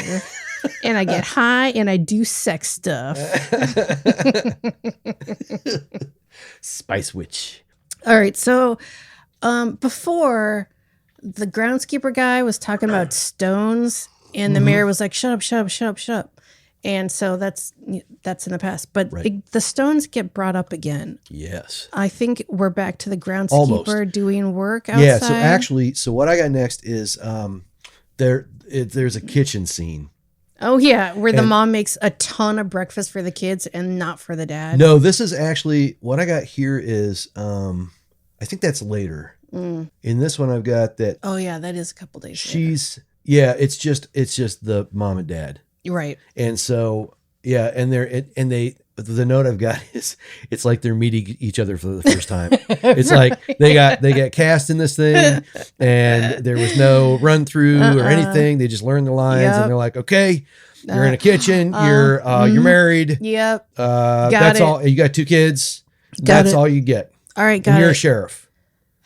And I get high and I do sex stuff. Spice Witch. All right, so Before, the groundskeeper guy was talking about stones, and the mayor was like, "Shut up, shut up, shut up, shut up." And so that's in the past. But the stones get brought up again. Yes. I think we're back to the groundskeeper Almost. doing work outside. Yeah. So actually, what I got next is there's a kitchen scene. Oh, yeah, where the mom makes a ton of breakfast for the kids and not for the dad. No, this is actually, what I got here is, I think that's later. In this one, I've got that. Oh, yeah, that is a couple days She's, yeah, it's just the mom and dad. Right. And so, yeah, the note I've got is, it's like they're meeting each other for the first time. It's like they got cast in this thing, and there was no run through or anything. They just learned the lines, and they're like, okay, you're in a kitchen, you're married. Yep. That's all. You got 2 kids. That's all you get. All right, and you're a sheriff.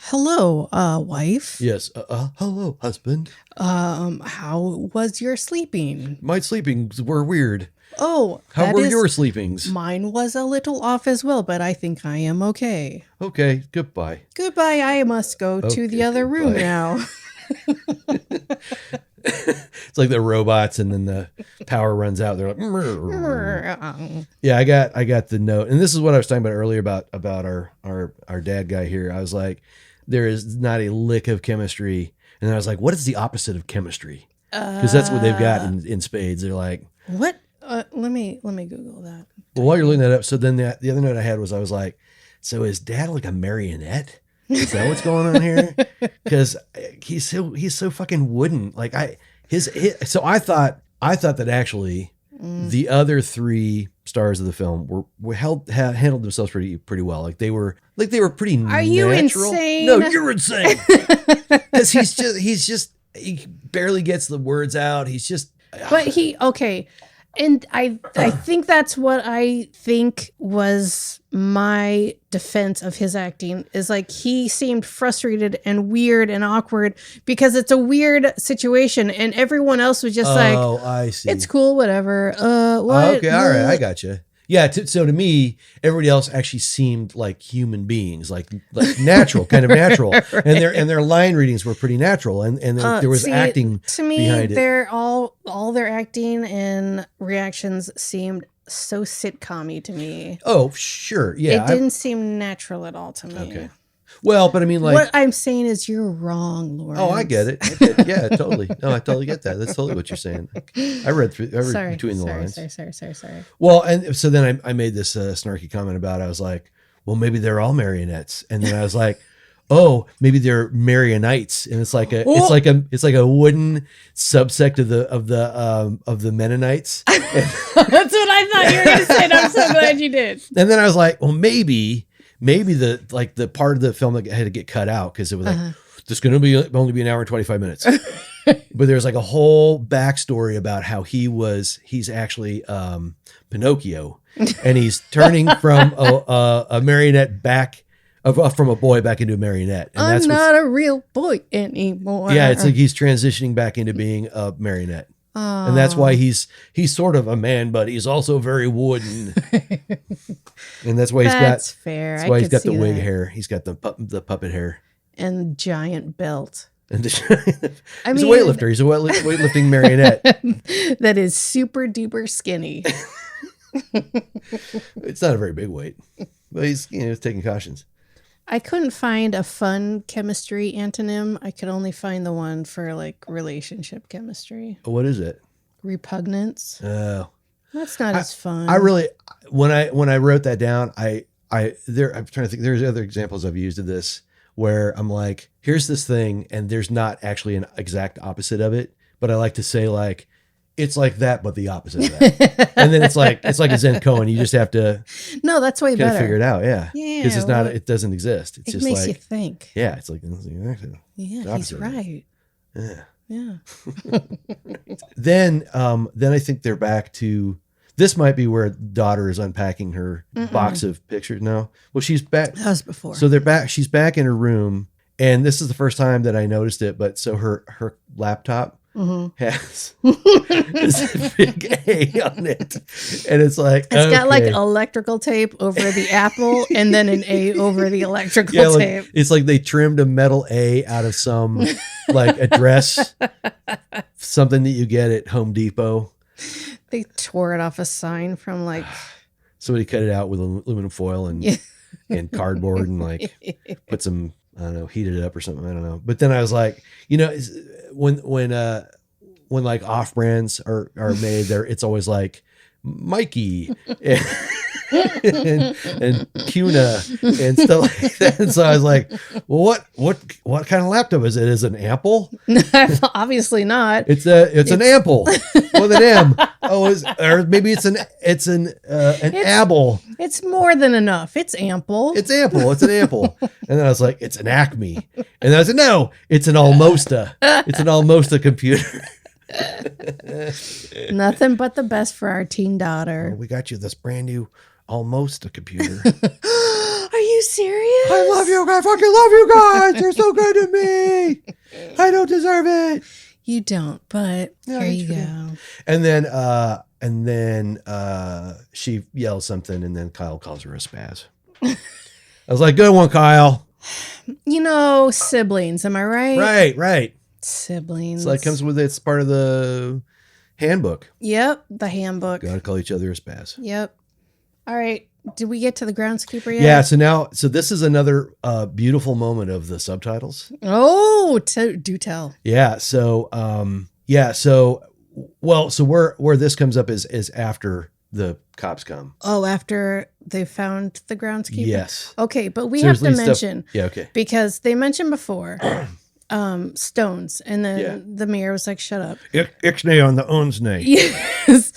Hello, wife. Yes. Hello, husband. How was your sleeping? My sleepings were weird. Oh, how were your sleepings? Mine was a little off as well, but I think I am okay. Okay, goodbye. Goodbye. I must go to the other room now. It's like the robots, and then the power runs out. They're like, "Mrr." Yeah, I got the note, and this is what I was talking about earlier about our dad guy here. I was like, there is not a lick of chemistry, and then I was like, what is the opposite of chemistry? Because that's what they've got in spades. They're like, what? Let me Google that. Well, while you're looking that up, so then the other note I had was, I was like, so is dad like a marionette? Is that what's going on here? Because he's so fucking wooden. Like so I thought that actually the other 3 stars of the film handled themselves pretty well. Like they were pretty. Are you insane? No, you're insane. Because he barely gets the words out. He's just. But okay. And I think that's what I think was my defense of his acting, is like he seemed frustrated and weird and awkward because it's a weird situation, and everyone else was just oh, I see. It's cool, whatever. What? Okay, all right, I got you. Yeah, so to me, everybody else actually seemed like human beings, like natural, kind of natural, right. and their line readings were pretty natural, and there was acting to me. Behind it. They're all their acting and reactions seemed so sitcom-y to me. Oh, sure, yeah, it didn't seem natural at all to me. Okay. Well, but I mean, like, what I'm saying is you're wrong, Lawrence. Oh, I get it. Yeah, totally. No, I totally get that. That's totally what you're saying. I read between the lines. Sorry. Well, and so then I made this snarky comment about it. I was like, well, maybe they're all marionettes, and then I was like, oh, maybe they're Marionites, and it's like a wooden subsect of the Mennonites. That's what I thought you were going to say. And I'm so glad you did. And then I was like, well, maybe the part of the film that had to get cut out, because it was like, this is going to only be an hour and 25 minutes. But there's like a whole backstory about how he's actually Pinocchio, and he's turning from a marionette back from a boy back into a marionette. And I'm not a real boy anymore. Yeah, it's like he's transitioning back into being a marionette. And that's why he's sort of a man, but he's also very wooden. And that's why that's fair. That's why he's got the wig hair. He's got the puppet hair and giant belt. And he's a weightlifter. He's a weightlifting marionette that is super duper skinny. It's not a very big weight, but he's taking cautions. I couldn't find a fun chemistry antonym. I could only find the one for like relationship chemistry. What is it? Repugnance. Oh, that's not as fun. I really, when I wrote that down, I'm trying to think. There's other examples I've used of this where I'm like, here's this thing, and there's not actually an exact opposite of it, but I like to say like, it's like that, but the opposite of that. And then it's like a Zen koan. You just have to that's way better. Figure it out. Yeah. Yeah. Because it doesn't exist. It's just makes like, you think. Yeah. It's like, yeah, he's right. Yeah. Then I think they're back to, this might be where daughter is unpacking her box of pictures. No. Well, she's back. That was before. So they're back. She's back in her room. And this is the first time that I noticed it. But so her laptop has this big A on it, and it's like It's got like electrical tape over the apple and then an A over the electrical tape. Like, it's like they trimmed a metal A out of some like address, something that you get at Home Depot. They tore it off a sign from like somebody cut it out with aluminum foil and cardboard and like put some, I don't know, heated it up or something. I don't know. But then I was like, you know, when like off brands are made there, it's always like Mikey and Cuna and stuff like that. And so I was like, well, what kind of laptop is it? Is it an Apple? Obviously not. It's an Apple with an M. Oh, or maybe it's an Apple. It's more than enough. It's ample. It's ample. It's an Apple. And then I was like, it's an Acme. And then I said, no, it's an Almosta. It's an Almosta computer. Nothing but the best for our teen daughter. Oh, we got you this brand new Almosta computer. Are you serious? I love you guys. I fucking love you guys. You're so good to me. I don't deserve it. You don't, but here you go. And then she yells something, and then Kyle calls her a spaz. I was like, good one, Kyle. You know, siblings, am I right? Right. Siblings. So that comes with it's part of the handbook. Yep, the handbook. Gotta call each other a spaz. Yep. All right. Did we get to the groundskeeper yet? Yeah. So this is another beautiful moment of the subtitles. Oh, do tell. Yeah. So where this comes up is after the cops come. Oh, after they found the groundskeeper? Yes. Okay, but we have to mention. Yeah, okay. Because they mentioned before stones, and then the mayor was like, shut up. Ixnay on the ownsnay. Yes.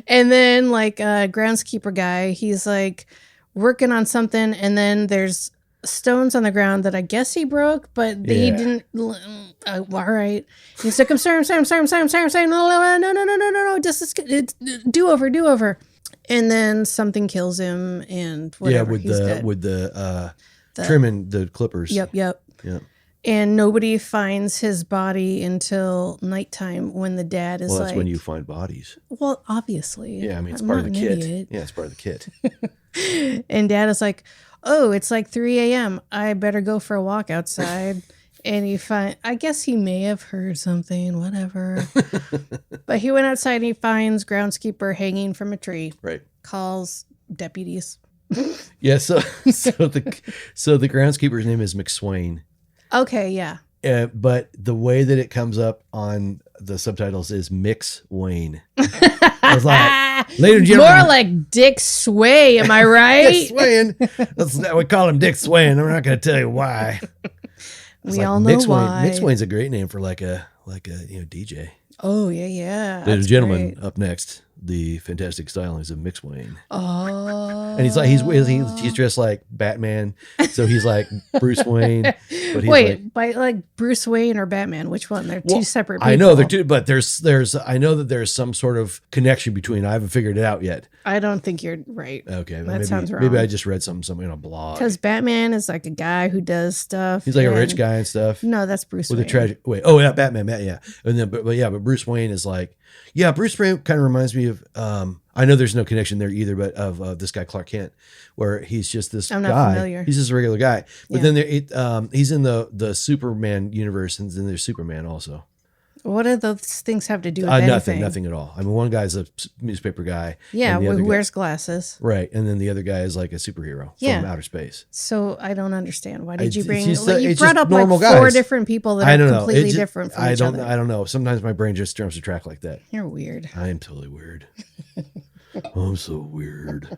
And then like a groundskeeper guy, he's like working on something, and then there's stones on the ground that I guess he broke, but they didn't. All right. He's like, I'm sorry. No. Just do over. And then something kills him, and whatever. Yeah, with the trimming the clippers. Yep. And nobody finds his body until nighttime when the dad is that's when you find bodies. Well, obviously. Yeah, I mean, it's part of the kit. Idiot. Yeah, it's part of the kit. And dad is like, oh, it's like 3 a.m. I better go for a walk outside. And I guess he may have heard something, whatever. But he went outside and he finds groundskeeper hanging from a tree. Right. Calls deputies. Yeah, so the groundskeeper's name is McSwain. Okay, yeah. But the way that it comes up on the subtitles is Mix Wayne. I was like, ladies and gentlemen. More like Dick Sway, am I right? Dick Swain. We call him Dick Swain. I'm not going to tell you why. We all know why. Mix Wayne's a great name for like a DJ. Oh yeah. Ladies and gentlemen, great. Up next, the fantastic stylings of Mix Wayne. Oh. And he's dressed like Batman, so he's like Bruce Wayne. But he's by like Bruce Wayne or Batman, which one? They're two separate people. I know they're two, but I know that there's some sort of connection between. I haven't figured it out yet. I don't think you're right. Okay, that sounds wrong. Maybe I just read something on a blog. Because Batman is like a guy who does stuff. He's like a rich guy and stuff. No, that's Bruce Wayne. With a tragic. Wait, oh yeah, Batman, yeah, and then but Bruce Wayne is like. Yeah, Bruce Wayne kind of reminds me of, I know there's no connection there either, but of this guy, Clark Kent, where he's just this I'm guy. not familiar. He's just a regular guy. But then he's in the Superman universe, and then there's Superman also. What do those things have to do with anything? Nothing at all. I mean, one guy's a newspaper guy. Yeah, who wears glasses. Right, and then the other guy is like a superhero from outer space. So I don't understand. Why did you bring... you brought up like four different people that are completely different from each other. I don't know. Sometimes my brain just jumps to track like that. You're weird. I am totally weird. I'm so weird.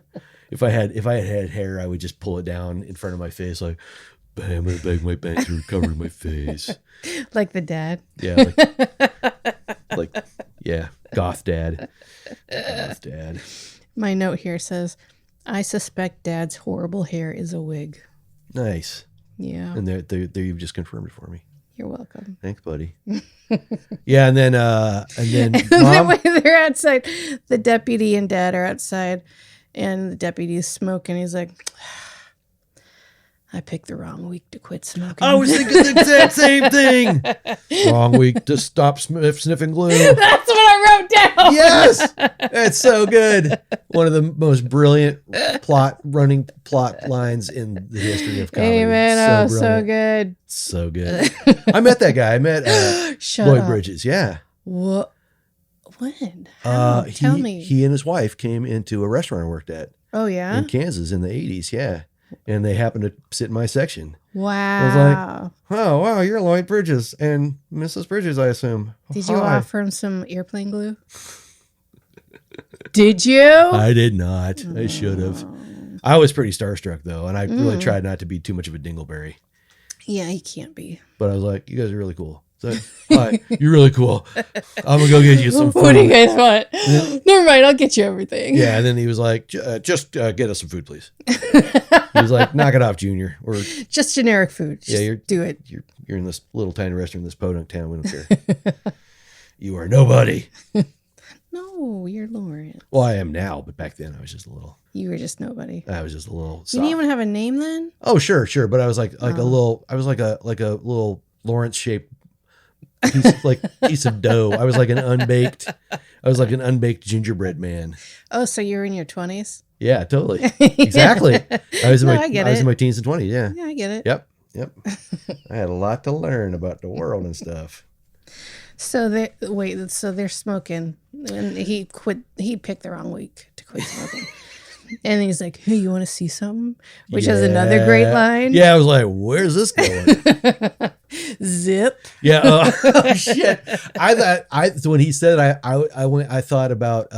If I had hair, I would just pull it down in front of my face like... I'm going to bag my bangs are covering my face. Like the dad. Yeah. Goth dad. Goth dad. My note here says, I suspect dad's horrible hair is a wig. Nice. Yeah. And there you've just confirmed it for me. You're welcome. Thanks, buddy. Yeah. And then Mom, they're outside. The deputy and dad are outside, and the deputy's smoking. He's like, I picked the wrong week to quit smoking. I was thinking the exact same thing. Wrong week to stop sniffing glue. That's what I wrote down. Yes, that's so good. One of the most brilliant running plot lines in the history of comedy. Amen. So good. So good. I met that guy. I met Lloyd Bridges. Yeah. What? When? How? Tell me. He and his wife came into a restaurant I worked at. Oh, yeah? In Kansas in the 80s. Yeah. And they happened to sit in my section. Wow. I was like, oh, wow, you're Lloyd Bridges and Mrs. Bridges, I assume. Did you offer him some airplane glue? Did you? I did not. I should have. I was pretty starstruck, though, and I really tried not to be too much of a dingleberry. Yeah, he can't be. But I was like, you guys are really cool. So, hi, you're really cool. I'm going to go get you some food. What do you guys want? Never mind, I'll get you everything. Yeah, and then he was like, just get us some food, please. He was like, knock it off, Junior. Or just generic food. Just do it. You're in this little tiny restaurant in this podunk town. We don't care. You are nobody. No, you're Lauren. Well, I am now, but back then I was just a little. You were just nobody. I was just a little. Soft. You didn't even have a name then? Oh, sure. But I was like a little. I was like a little Lawrence shaped piece of dough. I was like an unbaked gingerbread man. Oh, so you're in your 20s? Yeah, totally. Exactly. I was in my teens and 20s. Yeah. Yeah, I get it. Yep. I had a lot to learn about the world and stuff. So they're smoking, and he picked the wrong week to quit smoking. And he's like, hey, you want to see something? Which is another great line. Yeah, I was like, where's this going? Zip. Yeah. Oh, shit. When he said it, I thought about,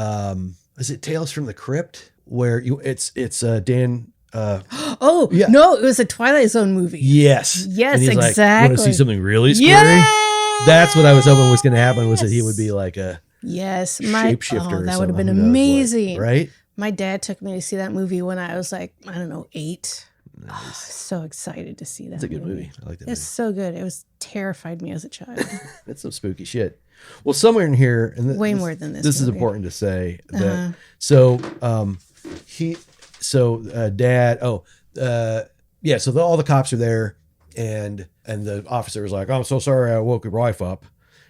is it Tales from the Crypt? Where it's Dan. Oh, yeah. No, it was a Twilight Zone movie. Yes. Yes, exactly. Like, want to see something really scary? Yes! That's what I was hoping was going to happen, was that he would be like a shapeshifter. That would have been amazing. Right? My dad took me to see that movie when I was like, I don't know, 8. Nice. Oh, so excited to see that. It's a good movie. I like that. It's so good. It was terrified me as a child. That's some spooky shit. Well, somewhere in here, and way more than this. This movie. is important to say that. So, Dad. Oh, yeah. So all the cops are there, and the officer was like, "Oh, I'm so sorry, I woke your wife up,"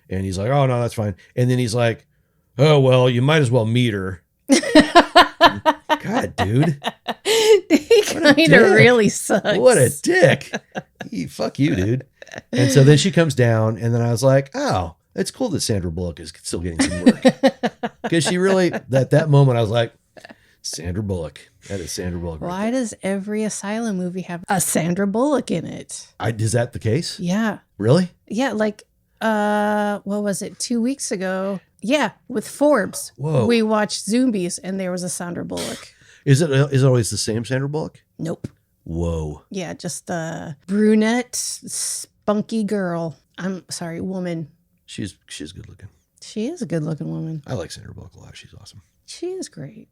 and he's like, "Oh no, that's fine." And then he's like, "Oh well, you might as well meet her." God, dude. He kind of really sucks. What a dick. Fuck you, dude. And so then she comes down, and then I was like, oh, it's cool that Sandra Bullock is still getting some work. Because she really, at that moment, I was like, Sandra Bullock. That is Sandra Bullock. Why does every Asylum movie have a Sandra Bullock in it? Is that the case? Yeah. Really? Yeah, like, what was it, 2 weeks ago? Yeah, with Forbes. Whoa. We watched Zombies, and there was a Sandra Bullock. Is it always the same Sandra Bullock? Nope. Whoa. Yeah, just a brunette, spunky girl. I'm sorry, woman. She's good looking. She is a good looking woman. I like Sandra Bullock a lot. She's awesome. She is great.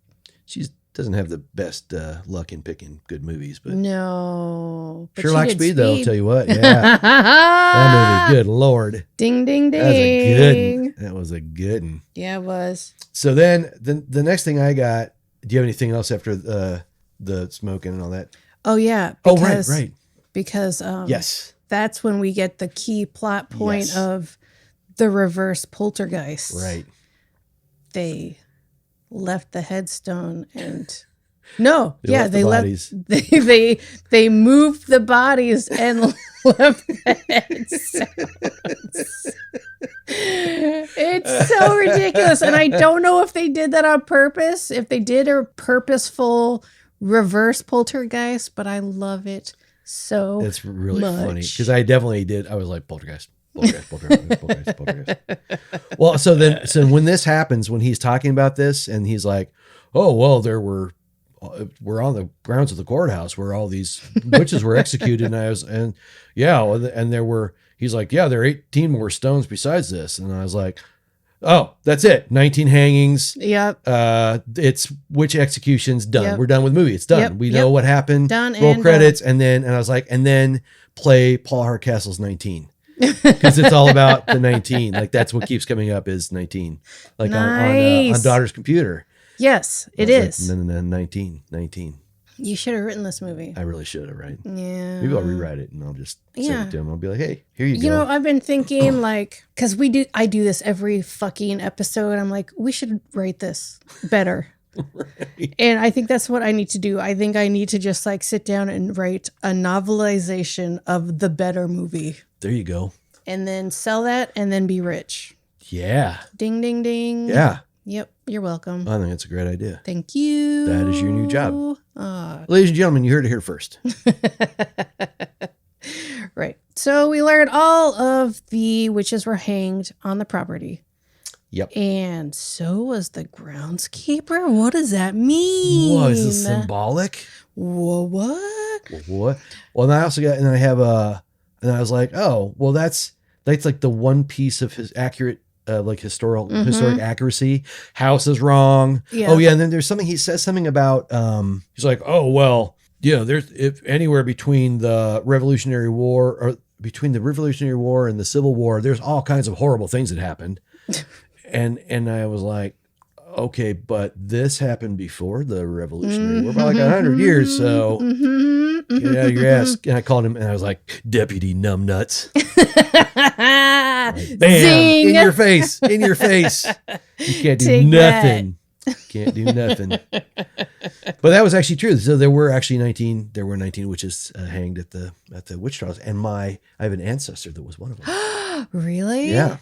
She doesn't have the best luck in picking good movies, but no. But sure likes Speed, though. I'll tell you what. Yeah, that movie. Good Lord. Ding ding ding. That was a good one. That was a good one. Yeah, it was. So then the next thing I got. Do you have anything else after the smoking and all that? Oh yeah. Because, right. Because yes, that's when we get the key plot point of the reverse poltergeist. Right. They left the headstone and they bodies. They moved the bodies and left the headstones. It's so ridiculous, and I don't know if they did that on purpose, if they did a purposeful reverse poltergeist, but I love it so it's really much. Funny because I definitely did. I was like poltergeist. Well, so when this happens, when he's talking about this and he's like, oh, well, we're on the grounds of the courthouse where all these witches were executed. And he's like, yeah, there are 18 more stones besides this. And I was like, oh, that's it. 19 hangings. Yep. It's witch executions done. Yep. We're done with the movie. It's done. Yep. We know what happened. Done. Roll credits. And I was like, and then play Paul Hardcastle's 19. Because it's all about the 19. Like that's what keeps coming up is 19. Like on daughter's computer. Yes, it is. Like, 19. You should have written this movie. I really should have, right? Yeah. Maybe I'll rewrite it and I'll just send it to him. I'll be like, hey, here you go. You know, I've been thinking like, because I do this every fucking episode. I'm like, we should write this better. Right. And I think that's what I need to do. I think I need to just like sit down and write a novelization of the better movie. There you go. And then sell that and then be rich. Yeah. Ding, ding, ding. Yeah. Yep. You're welcome. I think that's a great idea. Thank you. That is your new job. Ladies and gentlemen, you heard it here first. Right. So we learned all of the witches were hanged on the property. Yep. And so was the groundskeeper. What does that mean? Was it symbolic? What? What? Well, and I also got, and I have and I was like, oh, well, that's like the one piece of his accurate, like historic accuracy. House is wrong. Yeah. Oh yeah. And then there's something, he says something about, he's like, oh, well, yeah, there's if anywhere between the Revolutionary War and the Civil War, there's all kinds of horrible things that happened. And I was like, okay, but this happened before the Revolutionary War, about like 100 years. So get out of your ass. And I called him and I was like, Deputy Numbnuts. Like, bam, Zing. in your face. You can't do Take nothing. Can't do nothing. But that was actually true. So there were 19 witches hanged at the witch trials. And I have an ancestor that was one of them. Really? Yeah.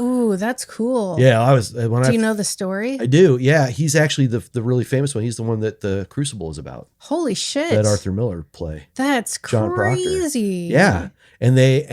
Ooh, that's cool. Yeah, I was. Do you know the story? I do. Yeah, he's actually the really famous one. He's the one that the Crucible is about. Holy shit! That Arthur Miller play. That's John crazy. Proctor. Yeah, and they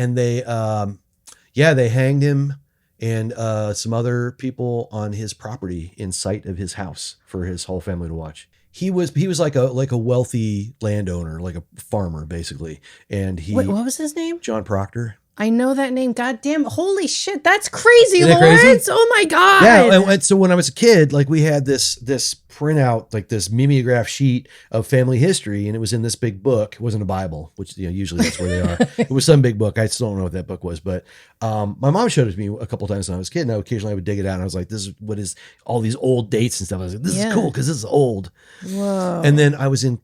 hanged him and some other people on his property in sight of his house for his whole family to watch. He was like a wealthy landowner, like a farmer basically, and Wait, what was his name? John Proctor. I know that name. God damn. Holy shit. That's crazy, Isn't that Lawrence. crazy? Oh my God. Yeah. And so when I was a kid, like we had this printout, like this mimeograph sheet of family history. And it was in this big book. It wasn't a Bible, which, usually that's where they are. It was some big book. I still don't know what that book was, but my mom showed it to me a couple times when I was a kid. And occasionally I would dig it out. And I was like, this is what is all these old dates and stuff. I was like, this is cool because this is old. Whoa. And then I was in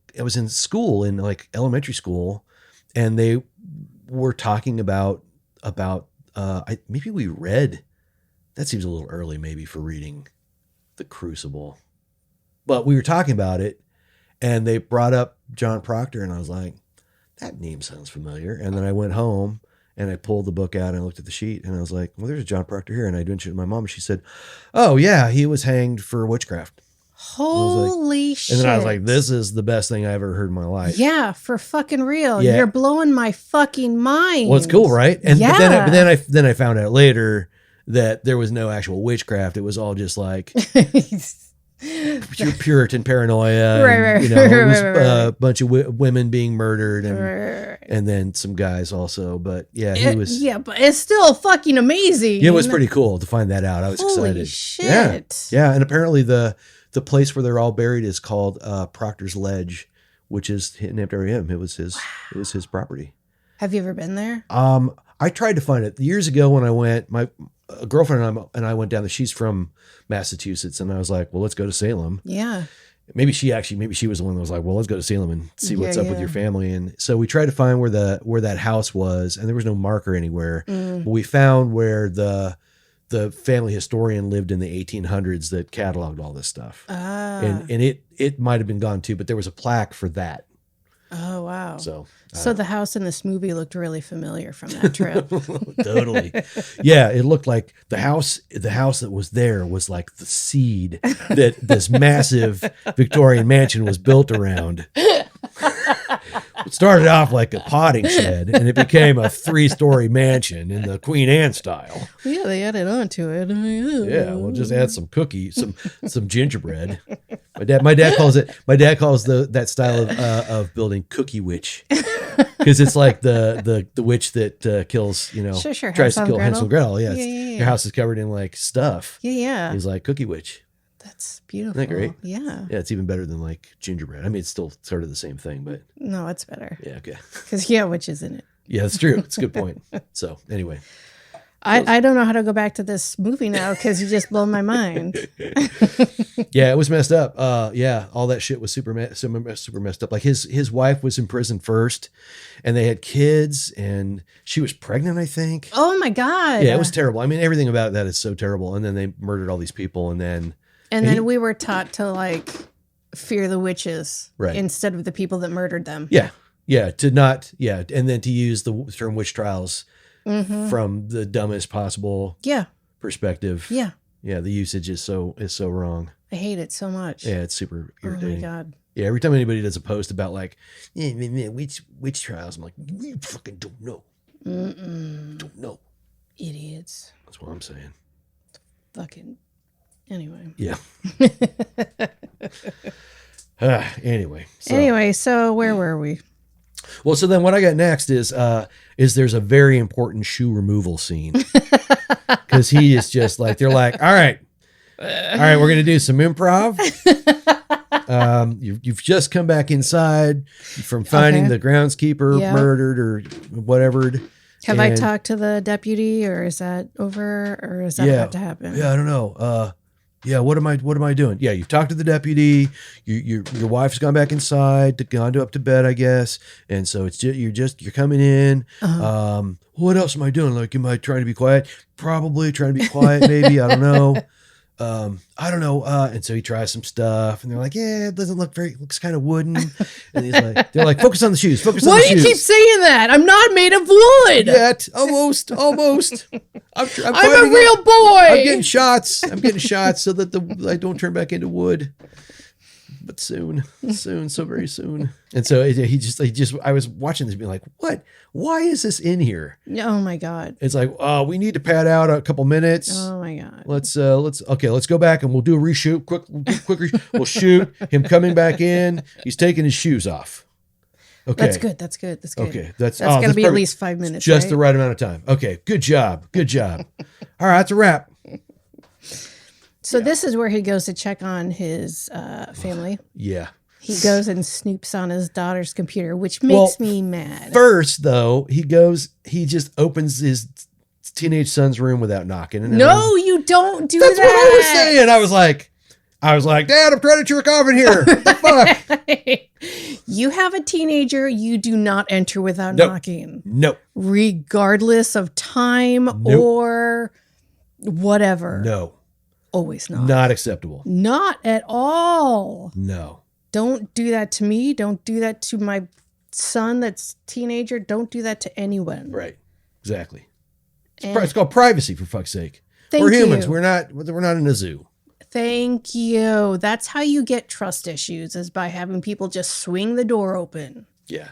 school, in like elementary school, and they were talking about maybe we read, that seems a little early maybe for reading The Crucible, but we were talking about it and they brought up John Proctor and I was like, that name sounds familiar. And then I went home and I pulled the book out and I looked at the sheet and I was like, well, there's a John Proctor here. And I mentioned it to my mom and she said, oh yeah, he was hanged for witchcraft. Holy shit. And then I was like, this is the best thing I ever heard in my life. Yeah, for fucking real. Yeah. You're blowing my fucking mind. Well, it's cool, right? And yeah. but then I found out later that there was no actual witchcraft. It was all just like Puritan paranoia. Right. A bunch of women being murdered and then some guys also. But yeah, he was. Yeah, but it's still fucking amazing. It was pretty cool to find that out. I was excited. Holy shit. Yeah, and apparently the place where they're all buried is called Proctor's Ledge, which is named after him. It was his. It was his property. Have you ever been there? I tried to find it years ago when I went. My girlfriend and I went down there. She's from Massachusetts, and I was like, "Well, let's go to Salem." Yeah. Maybe she was the one that was like, "Well, let's go to Salem and see what's up with your family." And so we tried to find where that house was, and there was no marker anywhere. But we found where the family historian lived in the 1800s that cataloged all this stuff. And it might have been gone too, but there was a plaque for that. Oh, wow. So the house in this movie looked really familiar from that trip. Totally. Yeah. It looked like the house that was there was like the seed that this massive Victorian mansion was built around. It started off like a potting shed and it became a 3-story mansion in the Queen Anne style. Yeah, they added on to it. Yeah, we'll just add some cookies, some gingerbread. My dad calls that style of building cookie witch, because it's like the witch that kills, Sure, tries to kill Hansel and Gretel. Yeah, Yeah. Your house is covered in like stuff. Yeah. He's like cookie witch. That's beautiful. Isn't that great? Yeah. Yeah, it's even better than like gingerbread. I mean, it's still sort of the same thing, but No, it's better. yeah, okay. Because, witch is in it. Yeah, that's true. It's a good point. So anyway. I don't know how to go back to this movie now because you just blown my mind. Yeah, it was messed up. Yeah, all that shit was super messed up. Like his wife was in prison first, and they had kids, and she was pregnant, I think. Oh my God. Yeah, it was terrible. I mean, everything about that is so terrible. And then they murdered all these people, and then we were taught to like fear the witches instead of the people that murdered them. Yeah, and then to use the term witch trials. From the dumbest possible perspective. Yeah. The usage is so wrong. I hate it so much. Yeah, it's super irritating. Oh my God. Yeah, every time anybody does a post about like witch trials, I'm like, you fucking don't know. Don't know. Idiots. That's what I'm saying. Fucking anyway. Yeah. Anyway. So where were we? Well, so then what I got next is there's a very important shoe removal scene because he is just like, they're like, all right, we're going to do some improv. You've just come back inside from finding the groundskeeper murdered or whatever. Have I talked to the deputy, or is that over, or is that about to happen? Yeah, I don't know. Yeah, what am I doing? Yeah, you've talked to the deputy. Your wife's gone back inside, gone up to bed, I guess. And so it's you're coming in. What else am I doing? Like, am I trying to be quiet? Probably trying to be quiet. Maybe, I don't know. And so he tries some stuff, and they're like, "Yeah, it doesn't look looks kind of wooden." And they're like, "Focus on the shoes. Focus on the shoes." Why do you keep saying that? I'm not made of wood. Yet, almost. I'm a real boy. I'm getting shots so that I don't turn back into wood. But soon, so very soon. And so he just, I was watching this being like, what? Why is this in here? Oh my God. It's like, we need to pad out a couple minutes. Oh my God. Let's go back and we'll do a reshoot. Quick we'll shoot him coming back in. He's taking his shoes off. Okay. That's good. Okay. That's going to be at least 5 minutes. Just the right amount of time. Okay. Good job. All right. That's a wrap. So this is where he goes to check on his family. Yeah. He goes and snoops on his daughter's computer, which makes me mad. First, though, he just opens his teenage son's room without knocking. And no, you don't do that. That's what I was saying. I was like, Dad, I'm trying to jerk off in here. What the fuck? You have a teenager. You do not enter without knocking. Nope. Regardless of time or whatever. No. Always not. Not acceptable. Not at all. No. Don't do that to me. Don't do that to my son that's teenager. Don't do that to anyone. Right. Exactly. It's called privacy, for fuck's sake. We're humans. We're not in a zoo. Thank you. That's how you get trust issues, is by having people just swing the door open. Yeah.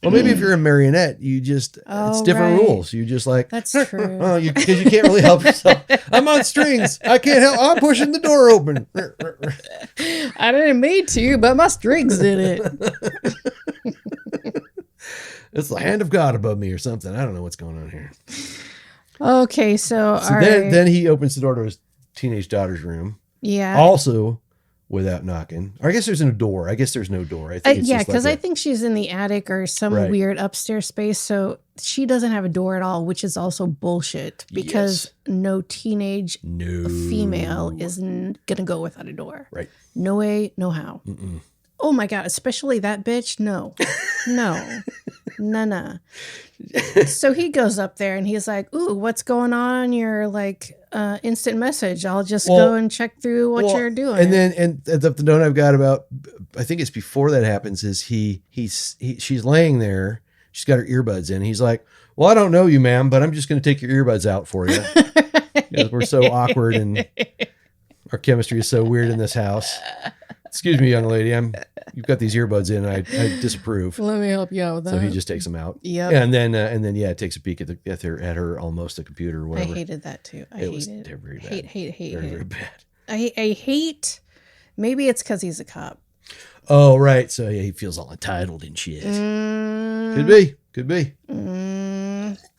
Well, maybe if you're a marionette, you just, it's different rules. You just like, that's true. Because you can't really help yourself. I'm on strings. I can't help. I'm pushing the door open. I didn't mean to, but my strings did it. It's the hand of God above me or something. I don't know what's going on here. Okay, so then he opens the door to his teenage daughter's room. Yeah. Also, without knocking. Or I guess there's no door. I guess there's no door. I think because I think she's in the attic or some weird upstairs space. So she doesn't have a door at all, which is also bullshit because no teenage female is going to go without a door. Right. No way, no how. Mm-mm. Oh my God, especially that bitch. No. Nah. So he goes up there and he's like, ooh, what's going on? Your instant message. I'll just go and check through what you're doing. And then the note I've got about, I think it's before that happens, is she's laying there. She's got her earbuds in. He's like, well, I don't know you, ma'am, but I'm just going to take your earbuds out for you. Because we're so awkward and our chemistry is so weird in this house. Excuse me, young lady. You've got these earbuds in. I disapprove. Let me help you out with that. So he just takes them out. Yeah. And then takes a peek at her almost a computer or whatever. I hated that too. It was very bad. Hate. Very bad. I hate. Maybe it's because he's a cop. Oh right. So yeah, he feels all entitled and shit. Could be.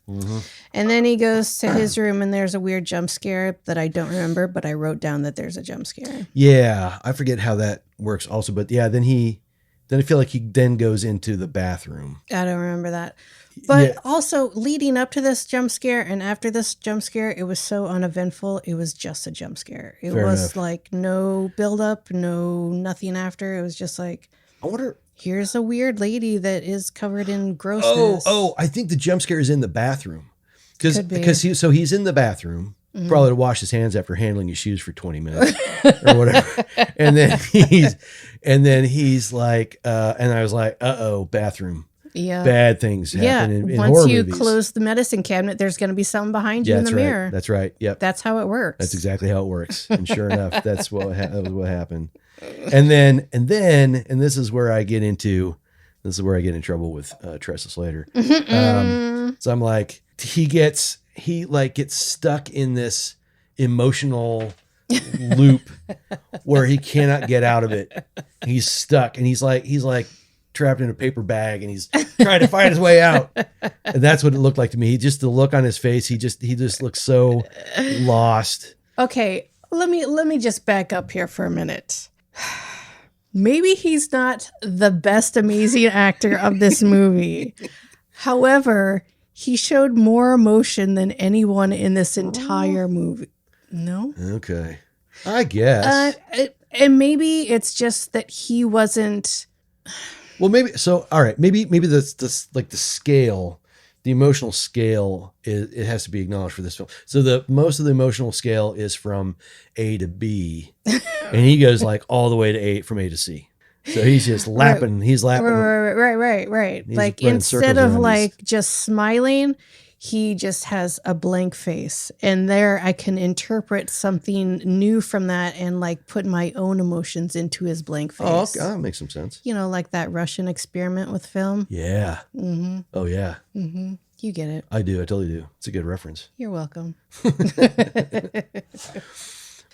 Mm-hmm. And then he goes to his room and there's a weird jump scare that I don't remember, but I wrote down that there's a jump scare. Yeah, I forget how that works also, but yeah, then he Then I feel like he then goes into the bathroom. I don't remember that. But Yeah. also leading up to this jump scare and after this jump scare, it was so uneventful. It was just a jump scare. It Fair was enough. like no build up, no nothing after. It was just like, I wonder. here's a weird lady that is covered in grossness. Oh, I think the jump scare is in the bathroom. Could be. Because he's in the bathroom, probably to wash his hands after handling his shoes for 20 minutes or whatever. and then he's like, and I was like, bathroom. Yeah. Bad things Yeah. happen in Once horror you movies. close the medicine cabinet, there's going to be something behind you in the That's right. mirror. That's right. Yep. That's how it works. That's exactly how it works. And sure enough, that was what happened. And then, this is where I get in trouble with Tressa Slater. So I'm like, he gets stuck in this emotional loop where he cannot get out of it. He's stuck, and he's like trapped in a paper bag, and he's trying to find his way out. And that's what it looked like to me. Just the look on his face, he just looks so lost. Okay, let me just back up here for a minute. Maybe he's not the best amazing actor of this movie. However, he showed more emotion than anyone in this entire movie. No? Okay. I guess. And maybe it's just that he wasn't. Well, maybe so. All right, maybe this like the scale, the emotional scale it has to be acknowledged for this film. So the most of the emotional scale is from A to B, and he goes like all the way to from A to C. So he's just lapping. He's lapping. Right. He's Like running instead circles of around like just smiling, he just has a blank face. And there I can interpret something new from that and like put my own emotions into his blank face. Oh, okay. That makes some sense. You know, like that Russian experiment with film. Yeah. Mm-hmm. Oh yeah. Mm-hmm. You get it. I do. I totally do. It's a good reference. You're welcome.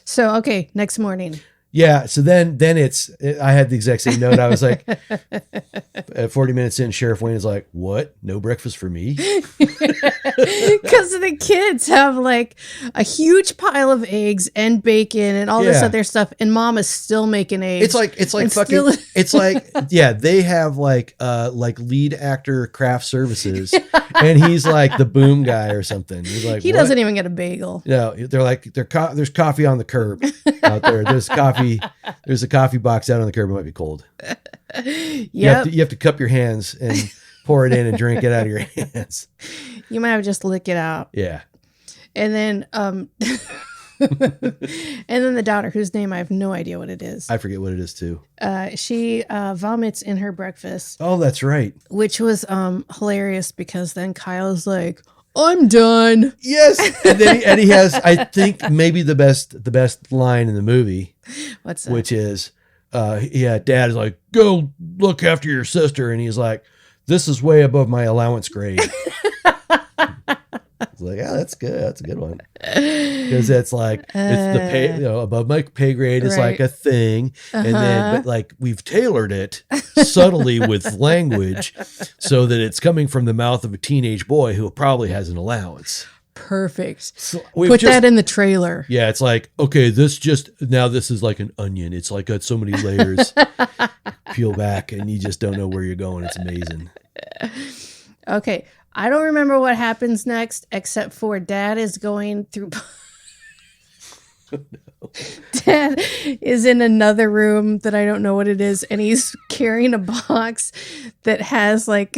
So, okay, next morning. Yeah. So then I had the exact same note. I was like, at 40 minutes in, Sheriff Wayne is like, what? No breakfast for me? Because the kids have like a huge pile of eggs and bacon and all this Yeah. other stuff. And mom is still making eggs. It's like And fucking, still- it's like, yeah, they have like lead actor craft services and he's like the boom guy or something. He's like, he what? doesn't even get a bagel. No, they're like, there's coffee on the curb out there. There's a coffee box out on the curb. It might be cold. You have to cup your hands and pour it in and drink it out of your hands. You might have just lick it out. Yeah. And then, and then the daughter, whose name I have no idea what it is. I forget what it is too. She vomits in her breakfast, Oh, that's right. which was hilarious because then Kyle's like, I'm done. Yes. And then he has, I think, maybe the best line in the movie, What's that? which is, Dad is like, go look after your sister. And he's like, this is way above my allowance grade. It's like, oh, that's good. That's a good one. Because it's like, it's the pay, above my pay grade is like Right. a thing. And then, but like, we've tailored it subtly with language so that it's coming from the mouth of a teenage boy who probably has an allowance. Perfect. So Put that in the trailer. Yeah, it's like, okay, this is like an onion. It's like got so many layers. Peel back and you just don't know where you're going. It's amazing. Okay. I don't remember what happens next, except for Dad is going through. Dad is in another room that I don't know what it is, and he's carrying a box that has like.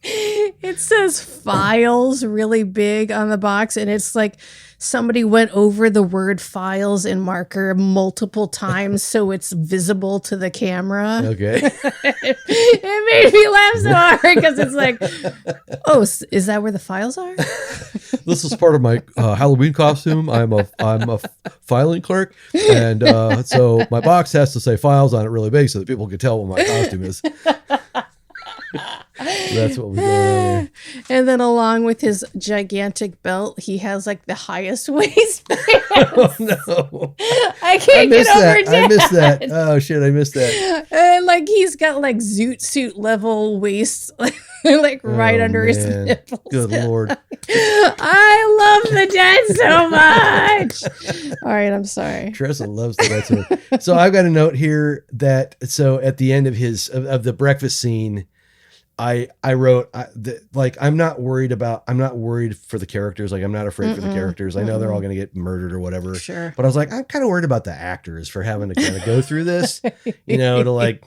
It says files really big on the box, and it's like somebody went over the word files in marker multiple times so it's visible to the camera. Okay. It made me laugh so hard because it's like, oh, is that where the files are? This is part of my Halloween costume. I'm a filing clerk, and so my box has to say files on it really big so that people can tell what my costume is. That's what we're doing there. And then along with his gigantic belt, he has like the highest waistband. Oh no. I can't get over that. I missed that. Oh shit, I missed that. And like he's got like zoot suit level waist like right under his nipples. Good Lord. I love the dad so much. All right, I'm sorry. Tressa loves the dad so much. So I've got a note here that so at the end of of the breakfast scene, I wrote like I'm not worried for the characters. Like I'm not afraid for the characters. I know they're all going to get murdered or whatever. Sure. But I was like, I'm kind of worried about the actors for having to kind of go through this, to like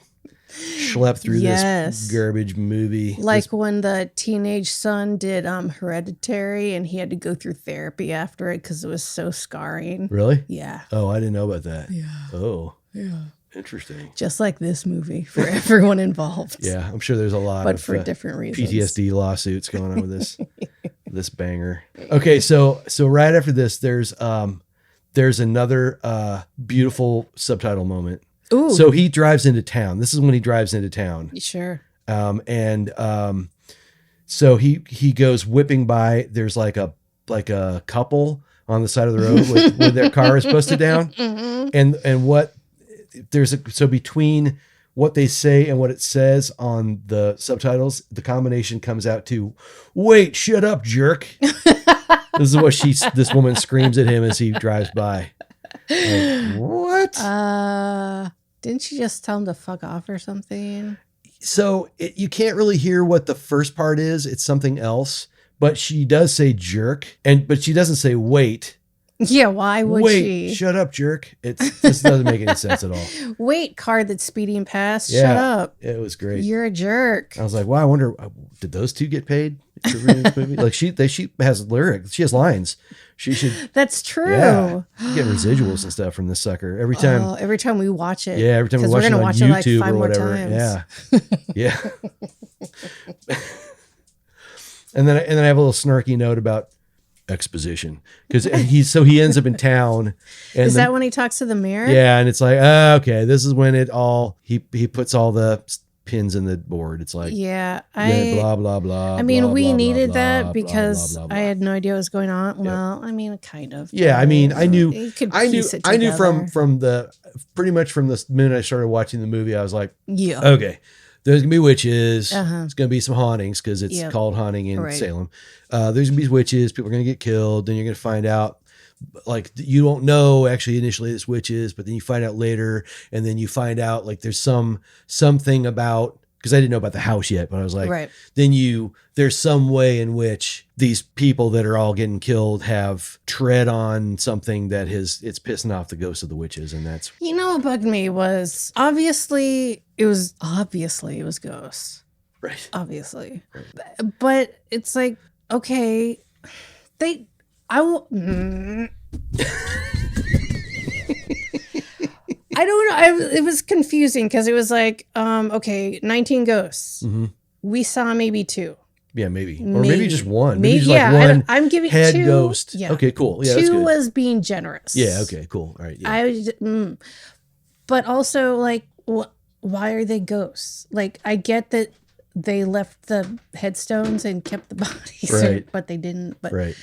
schlep through this garbage movie. Like when the teenage son did Hereditary and he had to go through therapy after it because it was so scarring. Really? Yeah. Oh, I didn't know about that. Yeah. Oh. Yeah. Interesting. Just like this movie for everyone involved. Yeah, I'm sure there's a lot but of for different reasons. PTSD lawsuits going on with this this banger. Okay, so right after this, there's another beautiful subtitle moment. Ooh. So he drives into town. This is when he drives into town. Sure. So he goes whipping by. There's like a couple on the side of the road with their car is busted down, Mm-hmm. and what. So between what they say and what it says on the subtitles, the combination comes out to, "Wait, shut up, jerk." This is what this woman screams at him as he drives by. Like, what? Didn't she just tell him to fuck off or something? So you can't really hear what the first part is. It's something else, but she does say jerk, but she doesn't say wait. Yeah, why would she? Wait, shut up, jerk. This doesn't make any sense at all. Wait, car that's speeding past, Yeah, shut up. It was great. You're a jerk. I was like, wow, I wonder, did those two get paid for reading this movie? Like she has lyrics. She has lines. She should. That's true. Yeah, get residuals and stuff from this sucker every time. Every time we watch it. Yeah, every time we watch it on watch YouTube it like 5 or more whatever. times. Yeah, yeah. and then I have a little snarky note about exposition because he ends up in town. And Is that when he talks to the mirror? Yeah, and it's like, okay, this is when he puts all the pins in the board. It's like, blah blah blah. I mean, blah, we blah, needed blah, that blah, because blah, blah, blah. I had no idea what was going on. Well, I mean, kind of. Yeah, I mean, I knew from from the pretty much from the minute I started watching the movie, I was like, yeah, okay, there's gonna be witches. Uh-huh. It's gonna be some hauntings because it's called haunting in Right. Salem. There's gonna be witches. People are gonna get killed. Then you're gonna find out, like, you don't know actually initially it's witches, but then you find out later, and then you find out like there's something about, because I didn't know about the house yet, but I was like, Right. then there's some way in which these people that are all getting killed have tread on something that it's pissing off the ghosts of the witches, and that's what bugged me was obviously it was ghosts. right. Obviously. Right. But it's like, okay, I don't know. It was confusing because it was like, okay, 19 ghosts. Mm-hmm. We saw maybe 2. Yeah, maybe. Or maybe just one. Maybe just yeah, like one I'm giving head 2 ghost. Yeah. Okay, cool. Yeah, that's 2 good. was being generous. Yeah, okay, cool. All right. Yeah. But also, like, why are they ghosts? Like, I get that they left the headstones and kept the bodies, Right. but they didn't. But Right.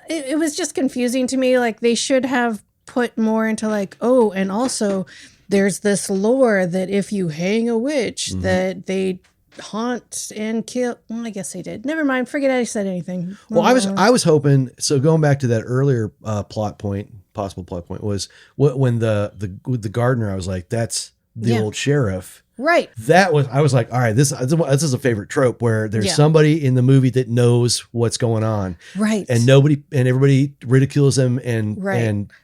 It was just confusing to me. Like, they should have put more into like, oh, and also there's this lore that if you hang a witch, that they haunt and kill. Well, I guess they did. Never mind. Forget I said anything. Well, I was hoping, so going back to that earlier possible plot point was when the gardener, I was like, that's the old sheriff. Right. I was like, all right, this is a favorite trope where there's somebody in the movie that knows what's going on. Right. And everybody ridicules him and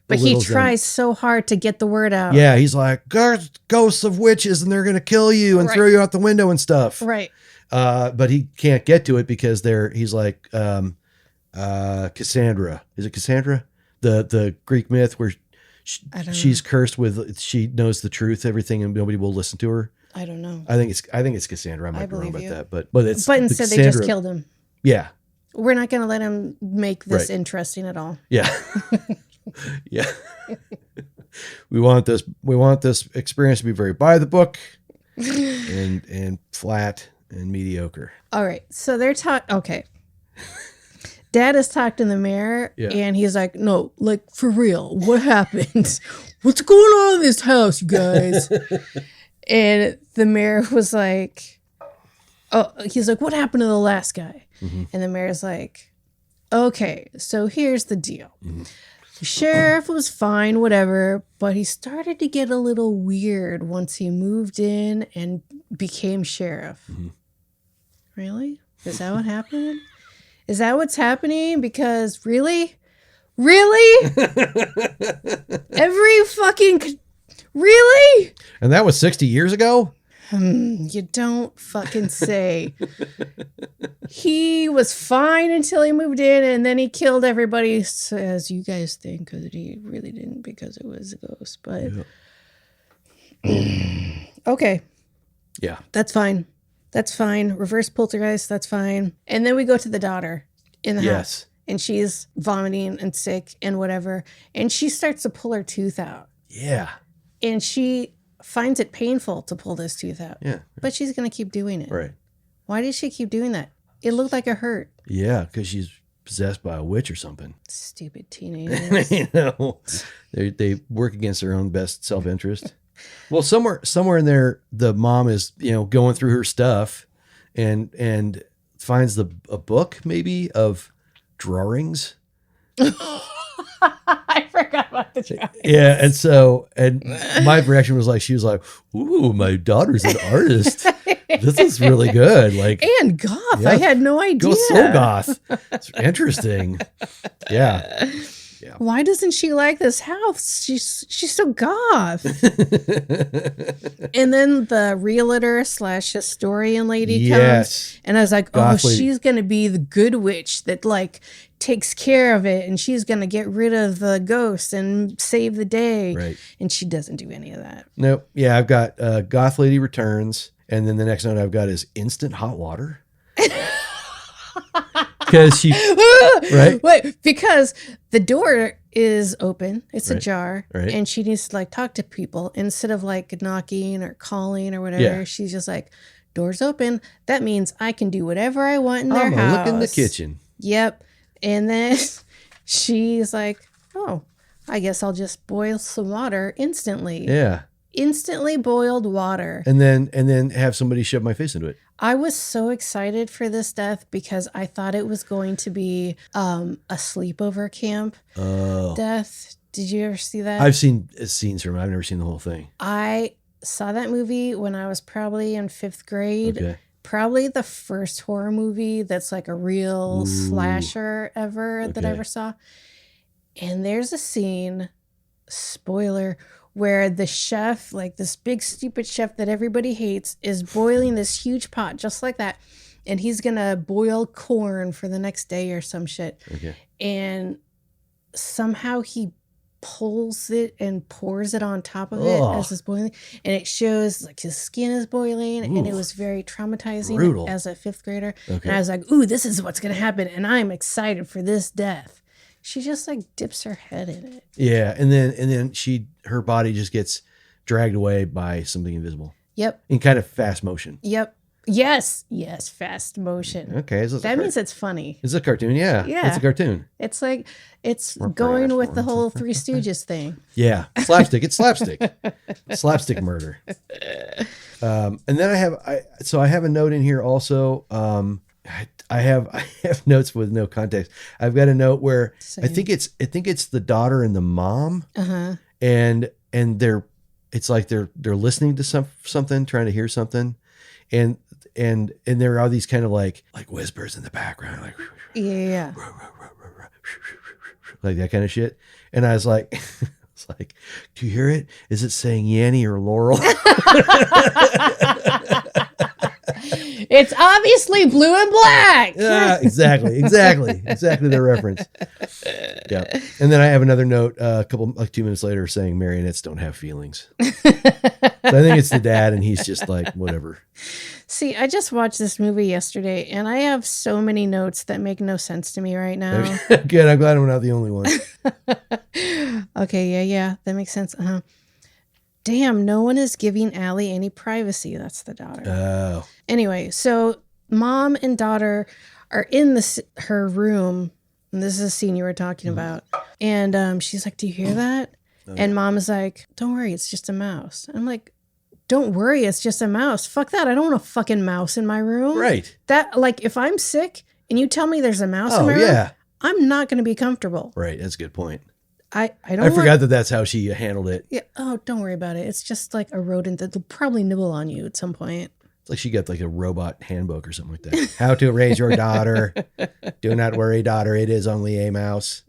but he belittles tries them. so hard to get the word out. Yeah, he's like, ghosts of witches, and they're gonna kill you and throw you out the window and stuff. Right. But he can't get to it because he's like Cassandra. Is it Cassandra? The Greek myth where she's cursed with, she knows the truth, everything, and nobody will listen to her. I don't know. I think it's Cassandra. I might be wrong about that, but instead they just killed him. Yeah. We're not going to let him make this interesting at all. Yeah. Yeah. We want this experience to be very by the book and flat and mediocre. All right. So they're talking. Okay. Dad has talked in the mirror, and he's like, no, like, for real, what happened? What's going on in this house, you guys? And the mayor was like, oh, he's like, what happened to the last guy? And the mayor's like, okay, so here's the deal. The sheriff was fine, whatever, but he started to get a little weird once he moved in and became sheriff. Really? Is that what happened? Is that what's happening? Because really? Every fucking... Really? And that was 60 years ago? You don't fucking say. He was fine until he moved in, and then he killed everybody, as you guys think, because he really didn't, because it was a ghost. But okay. Yeah. That's fine. That's fine. Reverse poltergeist, that's fine. And then we go to the daughter in the house. And she's vomiting and sick and whatever. And she starts to pull her tooth out. Yeah. And she finds it painful to pull this tooth out. Yeah. But she's going to keep doing it. Right. Why did she keep doing that? It looked like it hurt. Yeah, because she's possessed by a witch or something. Stupid teenagers. You know, they work against their own best self-interest. Well, somewhere in there, the mom is, going through her stuff and finds a book maybe of drawings. I forgot about the drawings. Yeah, and my reaction was like, she was like, "Ooh, my daughter's an artist. This is really good." Like, and goth. I had no idea. Go so goth. It's interesting. Yeah. Why doesn't she like this house? She's so goth. And then the realtor / historian lady comes, and I was like, goth lady. She's gonna be the good witch that like takes care of it, and she's gonna get rid of the ghost and save the day. Right. And she doesn't do any of that. Nope. Yeah, I've got goth lady returns, and then the next note I've got is instant hot water. Because she, right? Wait, because the door is open, it's right. ajar, right. and she needs to like talk to people instead of like knocking or calling or whatever. Yeah. She's just like, door's open. That means I can do whatever I want in their I'm house. Look in the kitchen. Yep. And then she's like, oh, I guess I'll just boil some water instantly. Yeah. Instantly boiled water. And then have somebody shove my face into it. I was so excited for this death because I thought it was going to be a sleepover camp death. Did you ever see that? I've seen scenes from it. I've never seen the whole thing. I saw that movie when I was probably in 5th grade. Okay. Probably the first horror movie that's like a real slasher ever that I ever saw. And there's a scene, spoiler, where the chef, like this big stupid chef that everybody hates, is boiling this huge pot just like that. And he's going to boil corn for the next day or some shit. Okay. And somehow he pulls it and pours it on top of it as it's boiling. And it shows like his skin is boiling. Ooh. And it was very traumatizing as a 5th grader. Okay. And I was like, ooh, this is what's going to happen. And I'm excited for this death. She just like dips her head in it. Yeah, and then her body just gets dragged away by something invisible. Yep. In kind of fast motion. Yep. Yes, fast motion. Okay, so that means it's funny. It's a cartoon, yeah. It's a cartoon. It's like it's going with the whole Three Stooges thing. Yeah, slapstick. It's slapstick. Slapstick murder. And then I have a note in here also. I have notes with no context. I've got a note where I think it's the daughter and the mom, and it's like they're listening to something, trying to hear something, and there are these kind of like whispers in the background, like like that kind of shit. And I was like, do you hear it? Is it saying Yanny or Laurel? It's obviously blue and black. Yeah, exactly the reference. Yeah. And then I have another note a couple 2 minutes later saying marionettes don't have feelings. So I think it's the dad, and he's just like whatever. See, I just watched this movie yesterday, and I have so many notes that make no sense to me right now. Good. I'm glad I'm not the only one. Okay. Yeah. That makes sense. damn, no one is giving Allie any privacy. That's the daughter. Oh. Anyway, so mom and daughter are in her room. And this is a scene you were talking about. And she's like, do you hear that? Oh, and mom is like, don't worry, it's just a mouse. I'm like, don't worry, it's just a mouse. Fuck that. I don't want a fucking mouse in my room. Right. That, like, if I'm sick and you tell me there's a mouse in my room, I'm not going to be comfortable. Right. That's a good point. I forgot that's how she handled it. Yeah. Oh, don't worry about it. It's just like a rodent that'll probably nibble on you at some point. It's like she got like a robot handbook or something like that. How to raise your daughter. Do not worry, daughter. It is only a mouse.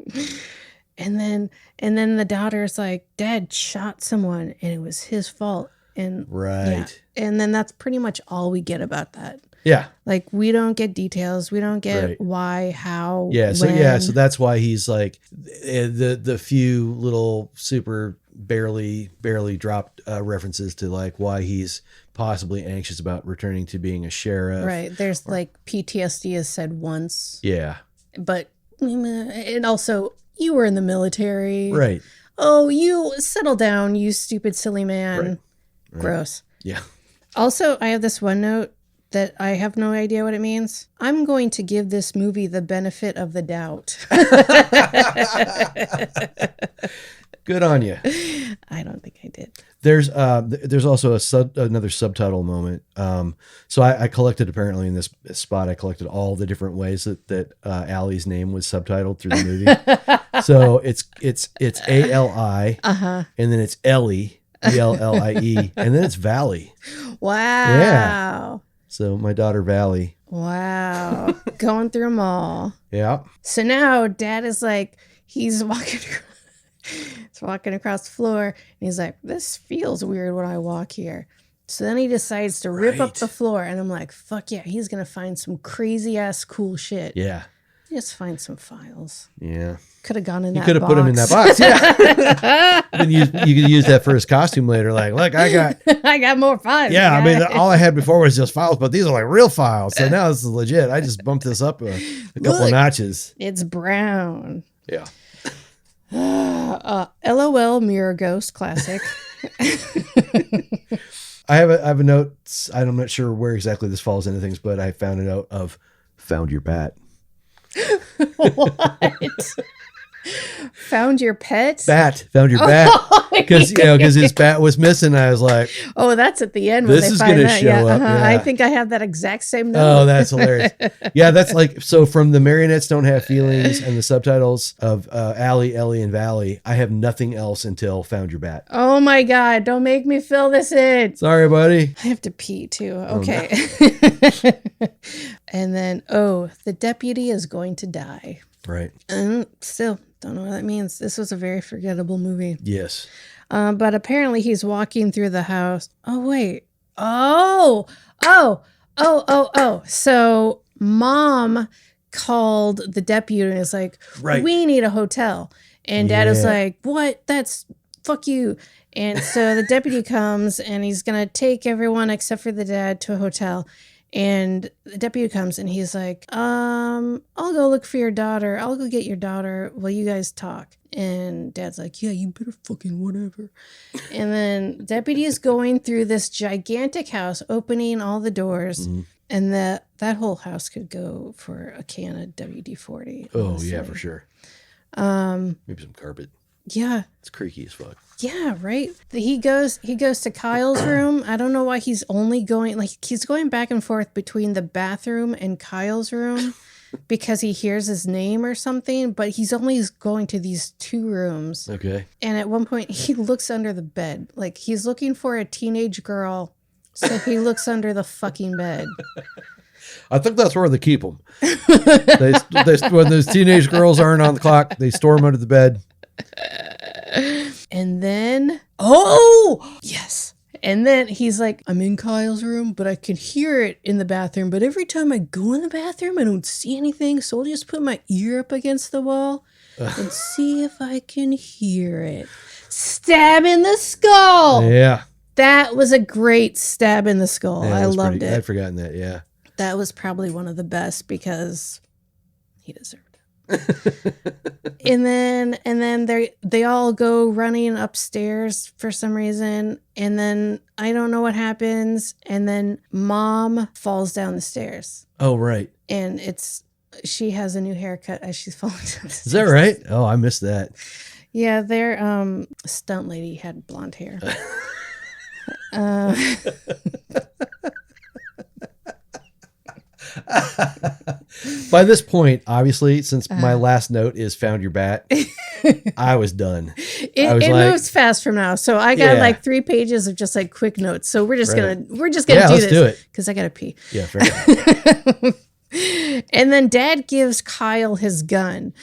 And then the daughter's like, Dad shot someone and it was his fault. And right. Yeah. And then that's pretty much all we get about that. Yeah. Like, we don't get details. We don't get why, how, yeah. So when. So that's why he's like the few little super barely dropped references to like why he's possibly anxious about returning to being a sheriff. Right. There's like PTSD is said once. Yeah. But, and also, you were in the military. Right. Oh, you settle down, you stupid, silly man. Right. Gross. Yeah. Also, I have this one note that I have no idea what it means. I'm going to give this movie the benefit of the doubt. Good on you. I don't think I did. There's also another subtitle moment. So I collected, apparently in this spot, I collected all the different ways that Allie's name was subtitled through the movie. So it's ALI, and then it's Ellie, ELLIE, and then it's Valley. Wow. Yeah. So my daughter Valley. Wow. Going through them all. Yeah. So now Dad is like, he's walking across the floor, and he's like, this feels weird when I walk here. So then he decides to rip up the floor, and I'm like, fuck yeah, he's going to find some crazy ass cool shit. Yeah. Just find some files. Yeah. Could have gone in that box. You could have put him in that box, yeah. You could use that for his costume later. Like, look, I got more files. Yeah, I mean, all I had before was just files, but these are like real files. So now this is legit. I just bumped this up a couple of notches. It's brown. Yeah. LOL Mirror Ghost classic. I have a note. I'm not sure where exactly this falls into things, but I found a note of found your bat. What? Found your pet? Found your bat. Because his bat was missing. I was like, oh, that's at the end. This is going to show up. Yeah. I think I have that exact same note. Oh, that's hilarious. Yeah, that's like, so from the Marionettes Don't Have Feelings and the subtitles of Allie, Ellie, and Valley, I have nothing else until Found Your Bat. Oh my God, don't make me fill this in. Sorry, buddy. I have to pee too. Okay. Oh, no. And then, the deputy is going to die. Right. And still, don't know what that means. This was a very forgettable movie. Yes. But apparently he's walking through the house. Oh, wait. So mom called the deputy and is like, we need a hotel. And dad is like, what? That's fuck you. And so the deputy comes and he's going to take everyone except for the dad to a hotel. And the deputy comes and he's like, I'll go look for your daughter. I'll go get your daughter while you guys talk. And dad's like, yeah, you better fucking whatever. And then the deputy is going through this gigantic house, opening all the doors. Mm-hmm. And that whole house could go for a can of WD-40. Oh, honestly. Yeah, for sure. Maybe some carpet. Yeah. It's creaky as fuck. Yeah, right. He goes to Kyle's room. I don't know why he's only going, he's going back and forth between the bathroom and Kyle's room because he hears his name or something, but he's only going to these two rooms. Okay. And at one point he looks under the bed. Like he's looking for a teenage girl, so he looks under the fucking bed. I think that's where they keep them. When those teenage girls aren't on the clock, they store them under the bed. And then, yes. And then he's like, I'm in Kyle's room, but I can hear it in the bathroom. But every time I go in the bathroom, I don't see anything. So I'll just put my ear up against the wall and see if I can hear it. Stab in the skull. Yeah. That was a great stab in the skull. Yeah, I loved it. I'd forgotten that, yeah. That was probably one of the best because he deserved it. and then they all go running upstairs for some reason, and then I don't know what happens, and then Mom falls down the stairs. Oh, right. And she has a new haircut as she's falling down the stairs. Is that right? Oh, I missed that. Yeah, their stunt lady had blonde hair. By this point, obviously, since my last note is "found your bat," I was done. It moves fast from now, so I got like 3 pages of just like quick notes. So we're just gonna do let's this do it because I gotta pee. Yeah, fair enough. And then Dad gives Kyle his gun,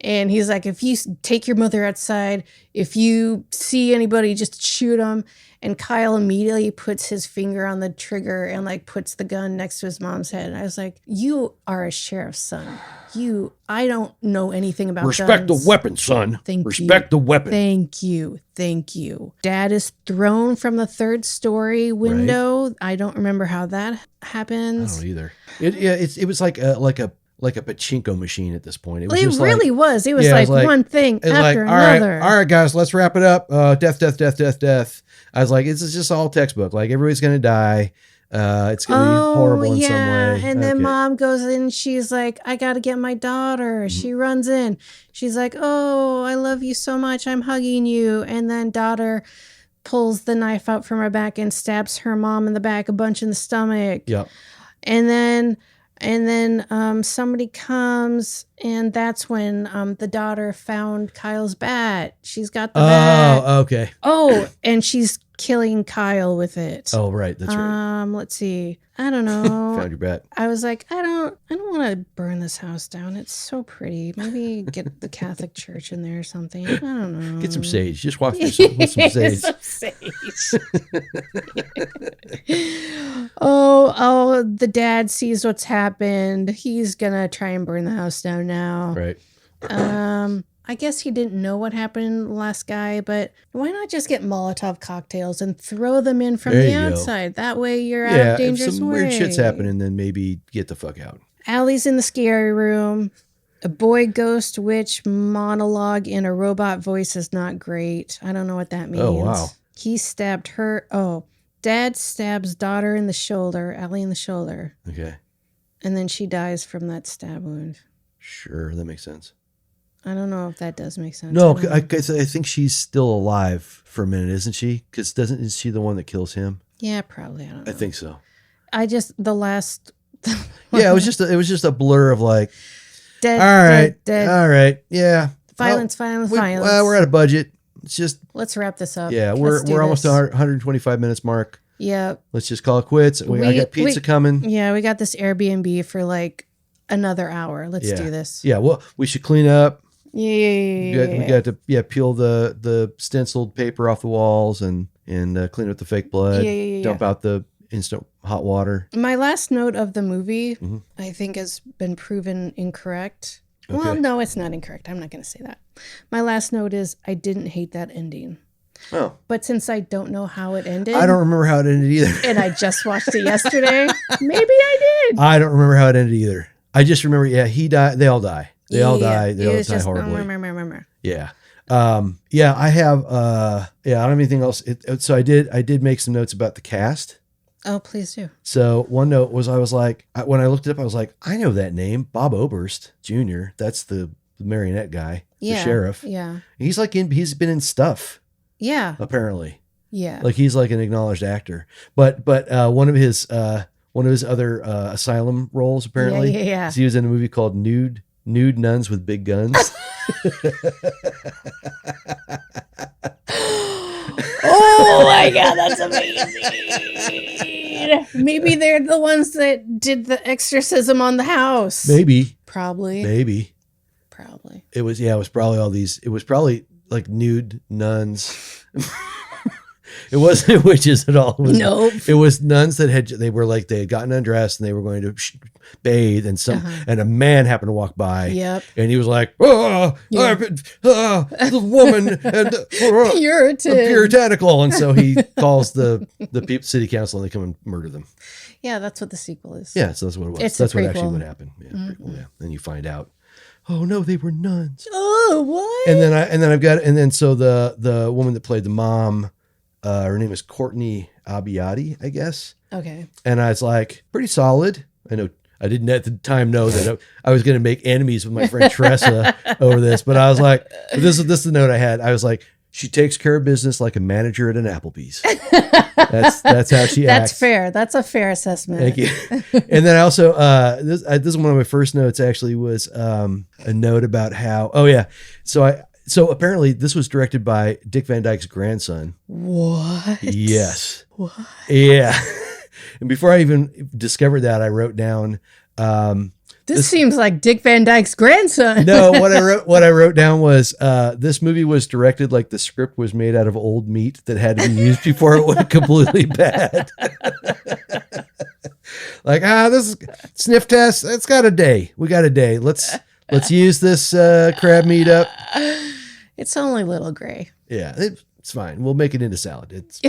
and he's like, "If you take your mother outside, if you see anybody, just shoot them." And Kyle immediately puts his finger on the trigger and like puts the gun next to his mom's head. And I was like, "You are a sheriff's son. I don't know anything about Respect guns. the weapon, son. Respect the weapon." Thank you. Dad is thrown from the 3rd story window. Right. I don't remember how that happens. I don't either. It was like a pachinko machine at this point. It was It really was. It was like one thing after another. All right, guys, let's wrap it up. Death. I was like, this is just all textbook. Like, everybody's going to die. It's going to be horrible in some way. And then Mom goes in. She's like, "I got to get my daughter." She runs in. She's like, "Oh, I love you so much. I'm hugging you." And then daughter pulls the knife out from her back and stabs her mom in the back a bunch in the stomach. Yep. And then somebody comes, and that's when the daughter found Kyle's bat. She's got the bat. Oh, okay. Oh, and she's killing Kyle with it. Oh, right. That's right. Let's see. I don't know. Found your bat. I was like, I don't want to burn this house down. It's so pretty. Maybe get the Catholic Church in there or something. I don't know. Get some sage. Just walk through some sage. Some sage. Oh, the dad sees what's happened. He's gonna try and burn the house down now. Right. I guess he didn't know what happened last guy, but why not just get Molotov cocktails and throw them in from the outside? That way you're out of danger's if some way. weird shit's happening, then maybe get the fuck out. Allie's in the scary room. A boy ghost witch monologue in a robot voice is not great. I don't know what that means. Oh, wow. He stabbed her. Oh, Dad stabs daughter in the shoulder, Allie in the shoulder. Okay. And then she dies from that stab wound. Sure, that makes sense. I don't know if that does make sense. No, I think she's still alive for a minute, isn't she? Because isn't she the one that kills him? Yeah, probably. I don't know. I think so. The last. Yeah, it was just a blur of like. Dead. All right. Yeah. Violence. Well, we're at a budget. It's just. Let's wrap this up. Yeah, we're almost 125 minutes mark. Yeah. Let's just call it quits. I got pizza coming. Yeah, we got this Airbnb for like another hour. Let's do this. Yeah. Well, we should clean up. Yeah. We got to peel the stenciled paper off the walls and clean up the fake blood. Dump out the instant hot water. My last note of the movie, I think, has been proven incorrect. Okay. Well, no, it's not incorrect. I'm not going to say that. My last note is I didn't hate that ending. Oh. But since I don't know how it ended. I don't remember how it ended either. And I just watched it yesterday. Maybe I did. I don't remember how it ended either. I just remember, he died. They all die. They all die. They all die horribly. Remember. Yeah. I have, I don't have anything else. So I did make some notes about the cast. Oh, please do. So one note was, I was like, when I looked it up, I was like, I know that name, Bob Oberst Jr. That's the marionette guy, the sheriff. Yeah. He's been in stuff. Yeah. Apparently. Yeah. Like he's like an acknowledged actor, but one of his other asylum roles apparently. Yeah. He was in a movie called Nude Nuns with Big Guns. Oh my God, that's amazing. Maybe they're the ones that did the exorcism on the house. Maybe. Probably. It was probably all these. It was probably like nude nuns. It wasn't witches at all. It was nuns that had gotten undressed and they were going to bathe, and and a man happened to walk by. Yep. And he was like, the woman and puritanical. And so he calls the city council and they come and murder them. Yeah, that's what the sequel is. Yeah, so that's what it was. That's what actually would happen. Yeah, prequel, yeah. And you find out oh no, they were nuns. Oh, what? And then so the woman that played the mom, her name is Courtney Abiati, I guess. Okay. And I was like, pretty solid. I know I didn't at the time know that I was going to make enemies with my friend Tressa over this, but I was like, this is the note I had. I was like, she takes care of business like a manager at an Applebee's. That's how she acts. That's fair. That's a fair assessment. Thank you. And then I also, this is one of my first notes actually was a note about how, so apparently this was directed by Dick Van Dyke's grandson. What? Yes. What? Yeah. And before I even discovered that, I wrote down, This seems like Dick Van Dyke's grandson. no, what I wrote down was this movie was directed like the script was made out of old meat that had to be used before it went completely bad. Like, this is sniff test. It's got a day. We got a day. Let's use this crab meat up. It's only little gray. Yeah, it's fine. We'll make it into salad. It's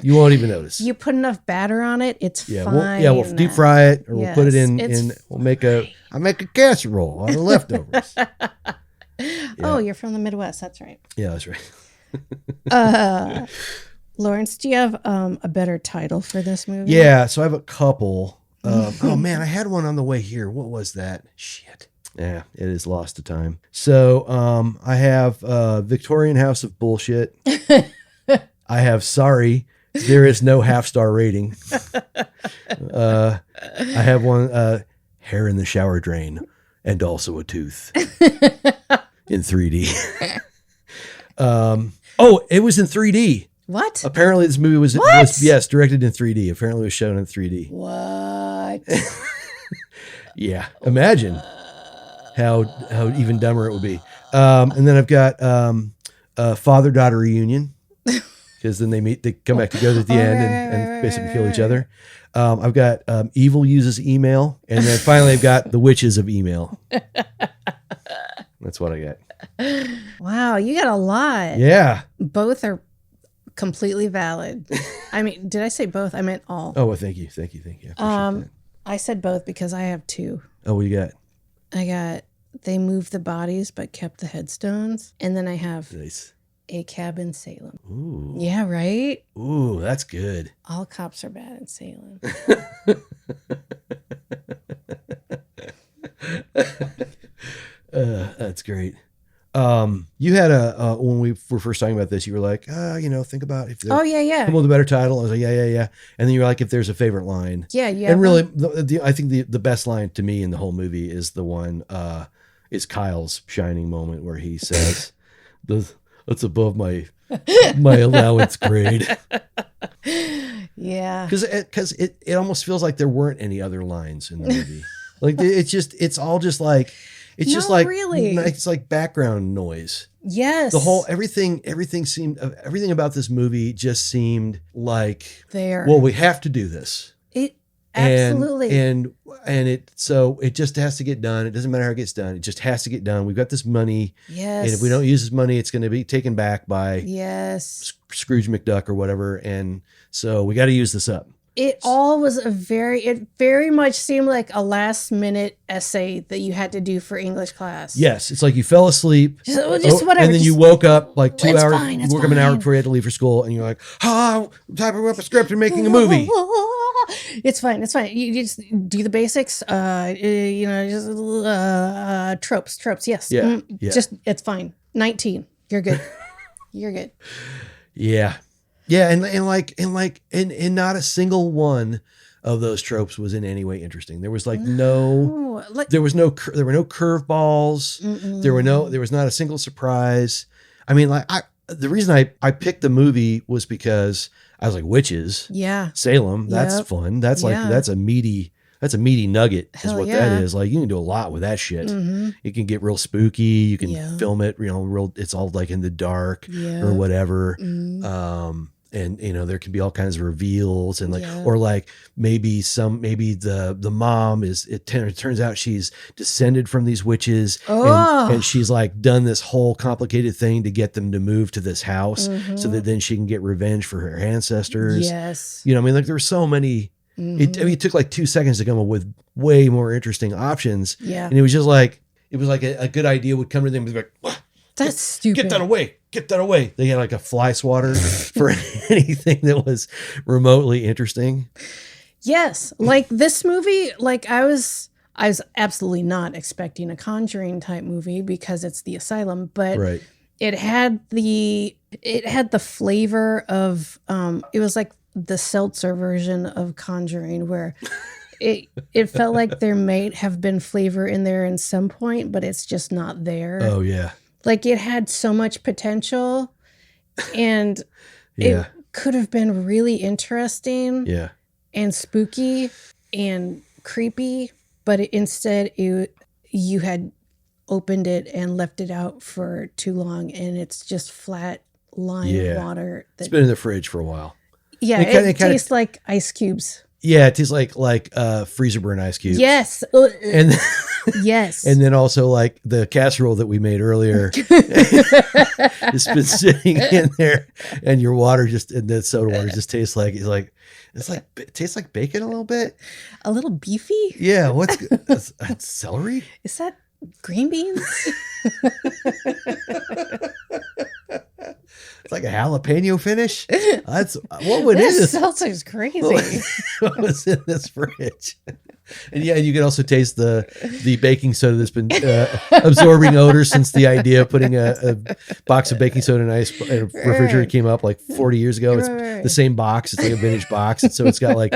you won't even notice. You put enough batter on it, it's fine. We'll deep fry it, or we'll put it in. I'll make a casserole out of the leftovers. Yeah. Oh, you're from the Midwest. That's right. Yeah, that's right. Lawrence, do you have a better title for this movie? Yeah, so I have a couple. Oh man, I had one on the way here. What was that? Shit. Yeah, it is lost to time. So I have Victorian House of Bullshit. I have Sorry, there is no half-star rating. I have one Hair in the Shower Drain and also a tooth in 3D. It was in 3D. What? Apparently this movie was directed in 3D. Apparently it was shown in 3D. What? Yeah. Imagine how even dumber it would be. And then I've got father-daughter reunion. Because then they come back together at the end and basically kill each other. I've got Evil Uses Email. And then finally I've got The Witches of Email. That's what I got. Wow, you got a lot. Yeah. Both are completely valid. I mean, did I say both? I meant all. Oh, well, thank you. I appreciate that. I said both because I have two. Oh, what you got? I got They Moved the Bodies but Kept the Headstones. And then I have Nice. A Cab in Salem. Ooh. Yeah, right? Ooh, that's good. All cops are bad in Salem. That's great. You had when we were first talking about this, you were like, think about if Oh, yeah. come up with a better title. I was like, yeah. And then you were like, if there's a favorite line. Yeah. And really, I think the best line to me in the whole movie is the one, is Kyle's shining moment where he says, that's above my allowance grade. Yeah. Because it almost feels like there weren't any other lines in the movie. Like it's all just like, it's just like, really. It's like background noise. Yes. Everything about this movie just seemed like, there. well, we have to do this. Absolutely. And it just has to get done. It doesn't matter how it gets done. It just has to get done. We've got this money. Yes. And if we don't use this money, it's going to be taken back by Scrooge McDuck or whatever. And so we got to use this up. It very much seemed like a last minute essay that you had to do for English class. Yes. It's like you fell asleep. Just whatever. And then you woke up like 2 hours, It's woke up an hour before you had to leave for school. And you're like, typing up a script and making a movie. It's fine. You just do the basics. Tropes. Yes. Yeah. Just, it's fine. 19. You're good. You're good. Yeah. Yeah. And not a single one of those tropes was in any way interesting. There was there were no curveballs. There was not a single surprise. I mean, the reason I picked the movie was because I was like, witches. Yeah. Salem. That's fun. That's that's a meaty nugget is what that is. Like, you can do a lot with that shit. Mm-hmm. You can get real spooky. You can film it, it's all like in the dark or whatever. Mm-hmm. And there can be all kinds of reveals and or like maybe the mom it turns out she's descended from these witches and she's like done this whole complicated thing to get them to move to this house so that then she can get revenge for her ancestors. Yes. There were so many. Mm-hmm. It took like 2 seconds to come up with way more interesting options. Yeah. And it was just like, it was like a good idea would come to them and be like, what? That's stupid. Get that away. Get that away. They had like a fly swatter for anything that was remotely interesting. Yes. Like this movie, like I was absolutely not expecting a Conjuring type movie because it's the asylum, but Right. it had the flavor of it was like the seltzer version of Conjuring where it felt like there might have been flavor in there in some point, but it's just not there. Oh yeah. Like it had so much potential and Yeah. it could have been really interesting Yeah. and spooky and creepy, but instead you had opened it and left it out for too long and it's just flat line Yeah. water. It's been in the fridge for a while. Yeah, It it kinda- tastes like ice cubes. Yeah, it tastes like freezer burn ice cubes. Yes. And Yes. and then also like the casserole that we made earlier it's been sitting in there and your water and the soda water just tastes like it tastes like bacon a little bit. A little beefy? Yeah, that's celery? Is that green beans? It's like a jalapeno finish. That's what This is seltzer's crazy. what was in this fridge? And yeah, you can also taste the baking soda that's been absorbing odor since the idea of putting a box of baking soda in a refrigerator Right. came up like 40 years ago. It's Right. the same box. It's like a vintage box. And so it's got like,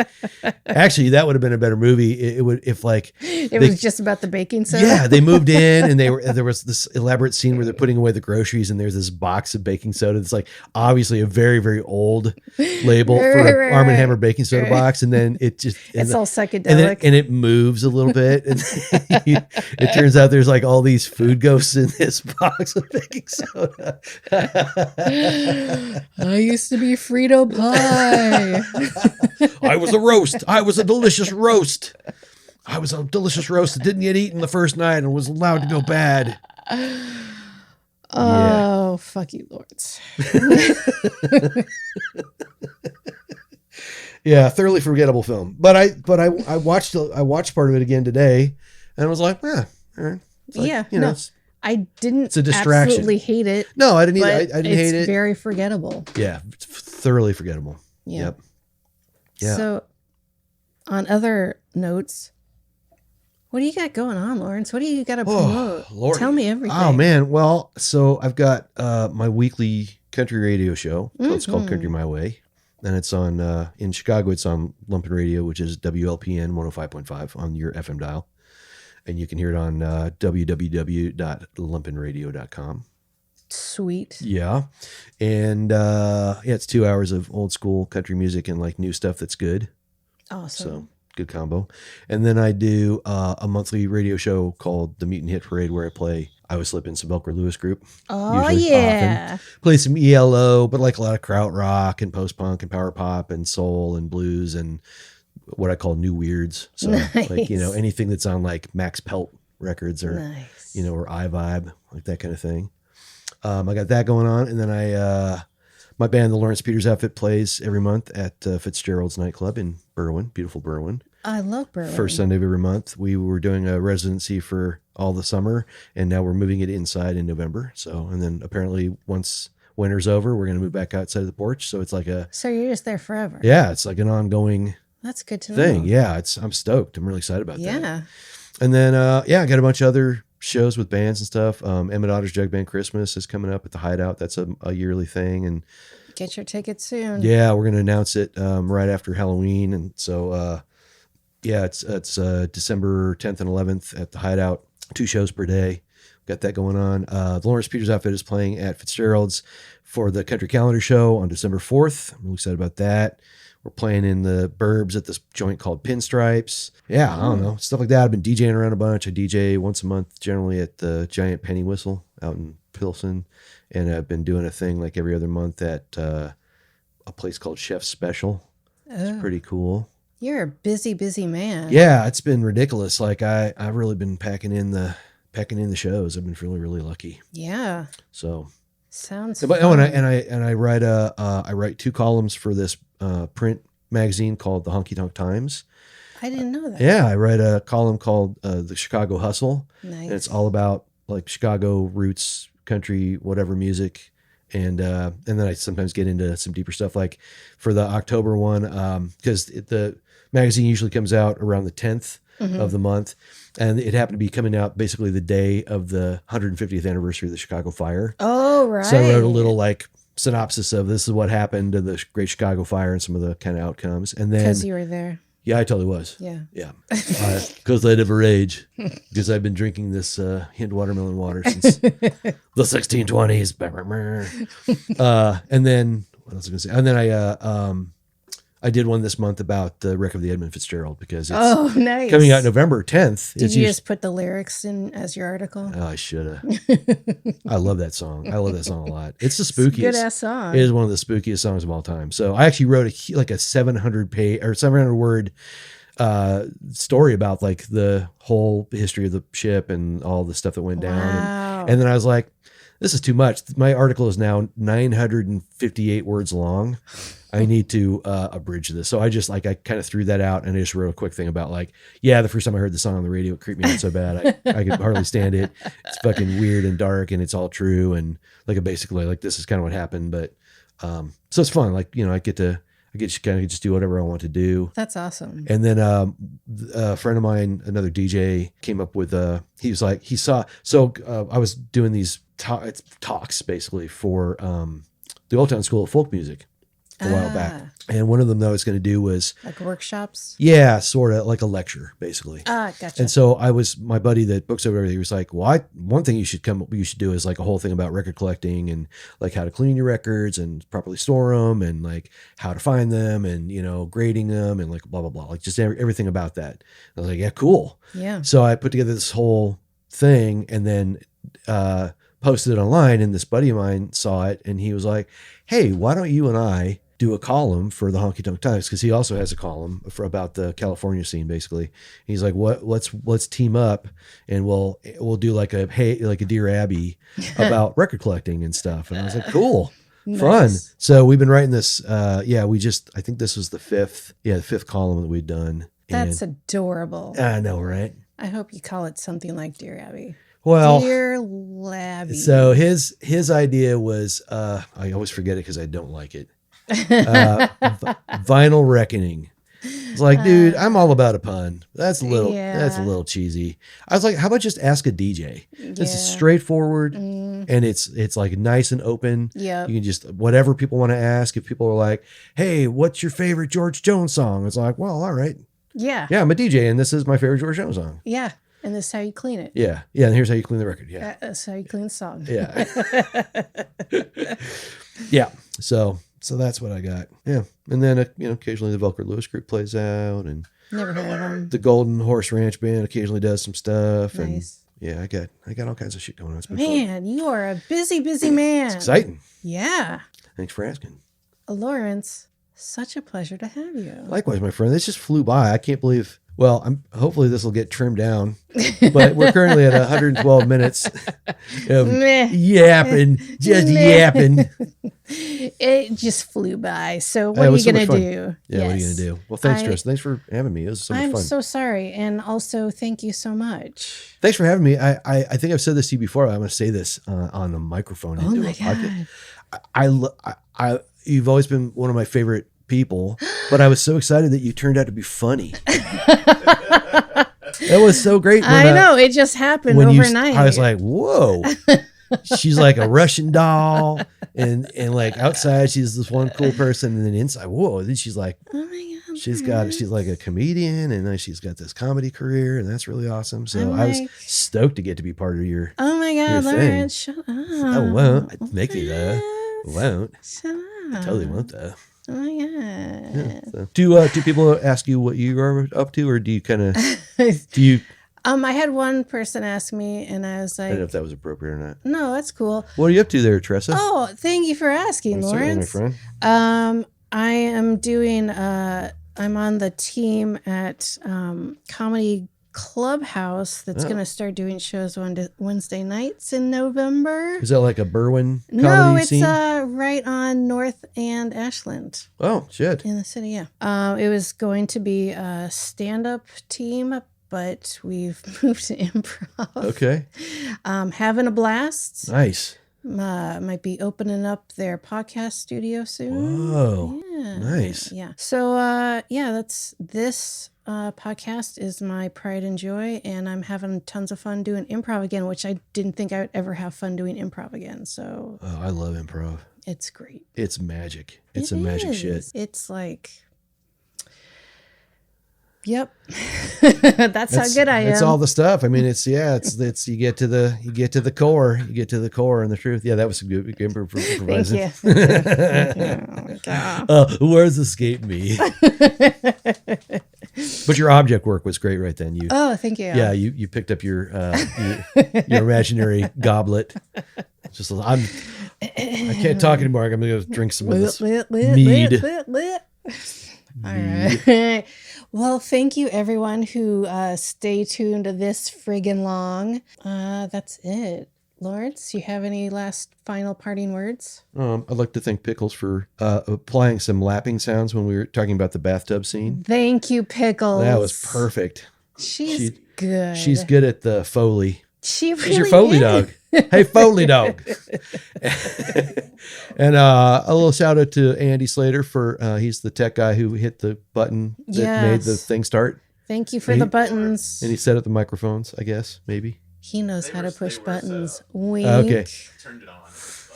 actually that would have been a better movie. It would, if like, It was just about the baking soda. yeah, they moved in and there was this elaborate scene where they're putting away the groceries and there's this box of baking soda. That's like obviously a very, very old label for Right, an Arm & right. Hammer baking soda Right. box. And then it just, It's all and psychedelic. it moves a little bit. And it turns out there's like all these food ghosts in this box of baking soda. I used to be Frito pie. I was a roast. I was a delicious roast. I was a delicious roast that didn't get eaten the first night and was allowed to go bad. Oh, fuck you, Lords. Yeah, thoroughly forgettable film. But I watched part of it again today, and I was like, yeah, all right. It's like, Yeah, you know, no. I didn't It's a distraction. absolutely hate it. no, I didn't. But I didn't hate it's it. very forgettable. Yeah, it's thoroughly forgettable. Yeah. Yep. Yeah. So, on other notes, what do you got going on, Lawrence? What do you got to promote? Lord. Tell me everything. Oh man, well, so I've got my weekly country radio show. It's called Country My Way, and it's on in Chicago. It's on Lumpen Radio, which is WLPN 105.5 on your FM dial, and you can hear it on www.lumpenradio.com. Sweet. Yeah, and yeah, it's 2 hours of old school country music and like new stuff that's good. Awesome. So good combo. And then I do a monthly radio show called the Mutant Hit Parade where I play I Was Slippin', some Belker Lewis group. Oh, usually, yeah. Play some ELO, but like a lot of krautrock and post-punk and power pop and soul and blues and what I call new weirds. So like, you know, Nice. anything that's on like Max Pelt records or, Nice. you know, or iVibe, like that kind of thing. I got that going on. And then my band, the Lawrence Peters Outfit, plays every month at Fitzgerald's nightclub in Berwyn, beautiful Berwyn. I love Berlin. First Sunday of every month. We were doing a residency for all the summer, and now we're moving it inside in November. So, and then apparently once winter's over, we're going to move back outside of the porch. So it's like So you're just there forever. yeah, it's like an ongoing That's good to thing. know. Yeah, I'm stoked. I'm really excited about that. Yeah. And then, yeah, I got a bunch of other shows with bands and stuff. Emmett Otter's Jug Band Christmas is coming up at the Hideout. That's a yearly thing. And Get your tickets soon. yeah, we're going to announce it right after Halloween. And so, yeah, it's December 10th and 11th at the Hideout. 2 shows per day. Got that going on. The Lawrence Peters Outfit is playing at Fitzgerald's for the Country Calendar Show on December 4th. I'm really excited about that. We're playing in the Burbs at this joint called Pinstripes. Yeah, I don't know. Stuff like that. I've been DJing around a bunch. I DJ once a month, generally at the Giant Penny Whistle out in Pilsen. And I've been doing a thing like every other month at a place called Chef's Special. It's pretty cool. You're a busy, busy man. Yeah, it's been ridiculous. Like I've really been packing in the shows. I've been really, really lucky. Yeah. So, Sounds but fun. I write I write 2 columns for this print magazine called the Honky Tonk Times. I didn't know that. Yeah, I write a column called The Chicago Hustle. Nice. And it's all about like Chicago roots, country, whatever music. And then I sometimes get into some deeper stuff, like for the October one, because the magazine usually comes out around the 10th of the month. And it happened to be coming out basically the day of the 150th anniversary of the Chicago Fire. Oh, right. So I wrote a little like synopsis of this is what happened to the Great Chicago Fire and some of the kind of outcomes. And then, Because you were there. yeah, I totally was. Yeah. Yeah. Because I never age. Because I've been drinking this Hind watermelon water since the 1620s. And then, what else was I going to say? And then I did one this month about the wreck of the Edmund Fitzgerald because it's nice. coming out November 10th. Did you just put the lyrics in as your article? Oh, I should have. I love that song. I love that song a lot. It's the spookiest. Good ass song. It is one of the spookiest songs of all time. So I actually wrote a 700 word story about like the whole history of the ship and all the stuff that went down. Wow. And then I was like, this is too much. My article is now 958 words long. I need to abridge this. So I kind of threw that out and I just wrote a quick thing about like, yeah, the first time I heard the song on the radio, it creeped me out so bad. I could hardly stand it. It's fucking weird and dark and it's all true. And like, basically like, this is kind of what happened. But, so it's fun. Like, I get to kind of just do whatever I want to do. That's awesome. And then a friend of mine, another DJ, came up with he was like, I was doing these talks basically for the Old Town School of Folk Music a while back. And one of them that I was going to do was like workshops. Yeah, sort of like a lecture basically. Gotcha. And so my buddy that books over everything, he was like, well, one thing you should do is like a whole thing about record collecting and like how to clean your records and properly store them and like how to find them and, grading them and like blah, blah, blah, like just everything about that. I was like, yeah, cool. Yeah. So I put together this whole thing and then, posted it online and this buddy of mine saw it and he was like, hey, why don't you and I do a column for the Honky Tonk Times? Because he also has a column about the California scene, basically. He's like, let's team up and we'll do like a Dear Abby about record collecting and stuff. And I was like, cool. Nice. Fun. So we've been writing this. I think this was the fifth column that we'd done. That's adorable. I know, right? I hope you call it something like Dear Abby. Well, Dear Labby. So his idea was, I always forget it because I don't like it. Vinyl Reckoning. It's like, dude, I'm all about a pun. That's a little cheesy. I was like, how about just ask a DJ? Yeah. It's straightforward and it's like nice and open. Yeah. You can just, whatever people want to ask. If people are like, hey, what's your favorite George Jones song? It's like, well, all right. Yeah. Yeah, I'm a DJ and this is my favorite George Jones song. Yeah. And this is how you clean it. Yeah. Yeah. And here's how you clean the record. Yeah. That's how you clean the song. Yeah. Yeah. So that's what I got. Yeah. And then, occasionally the Velcro Lewis group plays out and Never heard of them. the Golden Horse Ranch Band occasionally does some stuff. Nice. And yeah, I got all kinds of shit going on. It's been Man, you are a busy, busy man. It's exciting. Yeah. Thanks for asking. Lawrence, such a pleasure to have you. Likewise, my friend. This just flew by. I can't believe. Well, hopefully this will get trimmed down, but we're currently at 112 minutes of yapping, just yapping. It just flew by. So what are you going to do? Yeah, what are you going to do? Well, thanks, Tristan. Thanks for having me. It was so much fun. I'm so sorry. And also, thank you so much. Thanks for having me. I think I've said this to you before. I'm going to say this on the microphone. Oh, my God. You've always been one of my favorite people, but I was so excited that you turned out to be funny. That was so great. I know. It just happened overnight. I was like, whoa. She's like a Russian doll. And like outside, she's this one cool person. And then inside, whoa. Then she's like, oh my God. She's like a comedian. And then she's got this comedy career. And that's really awesome. So I was stoked to get to be part of your Oh my God, Lawrence, shut up. I won't. Make me though. Won't. Shut up. I totally won't though. Oh my God. Yeah, so. Do people ask you what you are up to, or do you kind of I had one person ask me, and I was like, I don't know if that was appropriate or not. No, that's cool. What are you up to there, Tressa? Oh, thank you for asking, Lawrence. My friend. I am doing. I'm on the team at Comedy Clubhouse that's going to start doing shows on Wednesday nights in November. Is that like a Berwyn comedy No, it's scene? right on North and Ashland. Oh, shit. In the city, yeah. It was going to be a stand-up team, but we've moved to improv. Okay. Having a blast. Nice. Might be opening up their podcast studio soon. Whoa. Yeah. Nice. Yeah. So, that's this podcast is my pride and joy, and I'm having tons of fun doing improv again, which I didn't think I would ever have fun doing improv again. So, Oh, I love improv. it's great. It's magic. It's some magic shit. It's like, yep. That's how good I am. It's all the stuff. I mean, it's you get to the core. You get to the core and the truth. Yeah, that was some good improvising. Thank you. Oh, God. Where's Escape Me? But your object work was great right then. Thank you. Yeah, you picked up your imaginary goblet. I can't talk anymore. I'm gonna go drink some of this mead. All right. Well, thank you everyone who stay tuned to this friggin' long. That's it. Lawrence, you have any last final parting words? I'd like to thank Pickles for applying some lapping sounds when we were talking about the bathtub scene. Thank you, Pickles. That was perfect. She's good. She's good at the Foley. She really She's your Foley is. dog. Hey, Foley dog. And a little shout out to Andy Slater for he's the tech guy who hit the button that made the thing start. Thank you for the buttons. And he set up the microphones, I guess, maybe. He knows how to push buttons. Wink. Okay. Turned it on.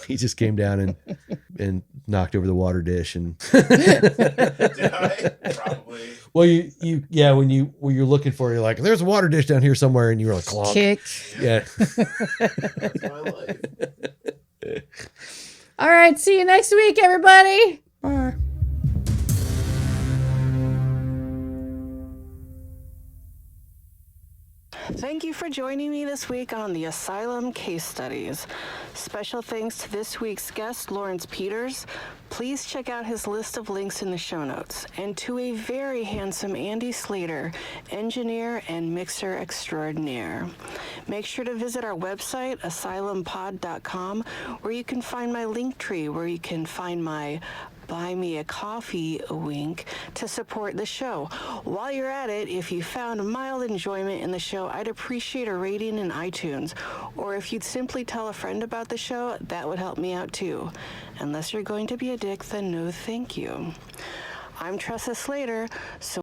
He just came down and knocked over the water dish and Did I? Probably. well when you're looking for it, you're like, there's a water dish down here somewhere, and you were like, clonk. Kick. Yeah. That's my life. All right. See you next week, everybody. Bye. Thank you for joining me this week on the Asylum Case Studies. Special thanks to this week's guest, Lawrence Peters. Please check out his list of links in the show notes. And to a very handsome Andy Slater, engineer and mixer extraordinaire. Make sure to visit our website, asylumpod.com, where you can find my link tree, where you can find my buy me a coffee, a wink, to support the show. While you're at it, if you found mild enjoyment in the show, I'd appreciate a rating in iTunes. Or if you'd simply tell a friend about the show, that would help me out too. Unless you're going to be a dick, then no thank you. I'm Tressa Slater, so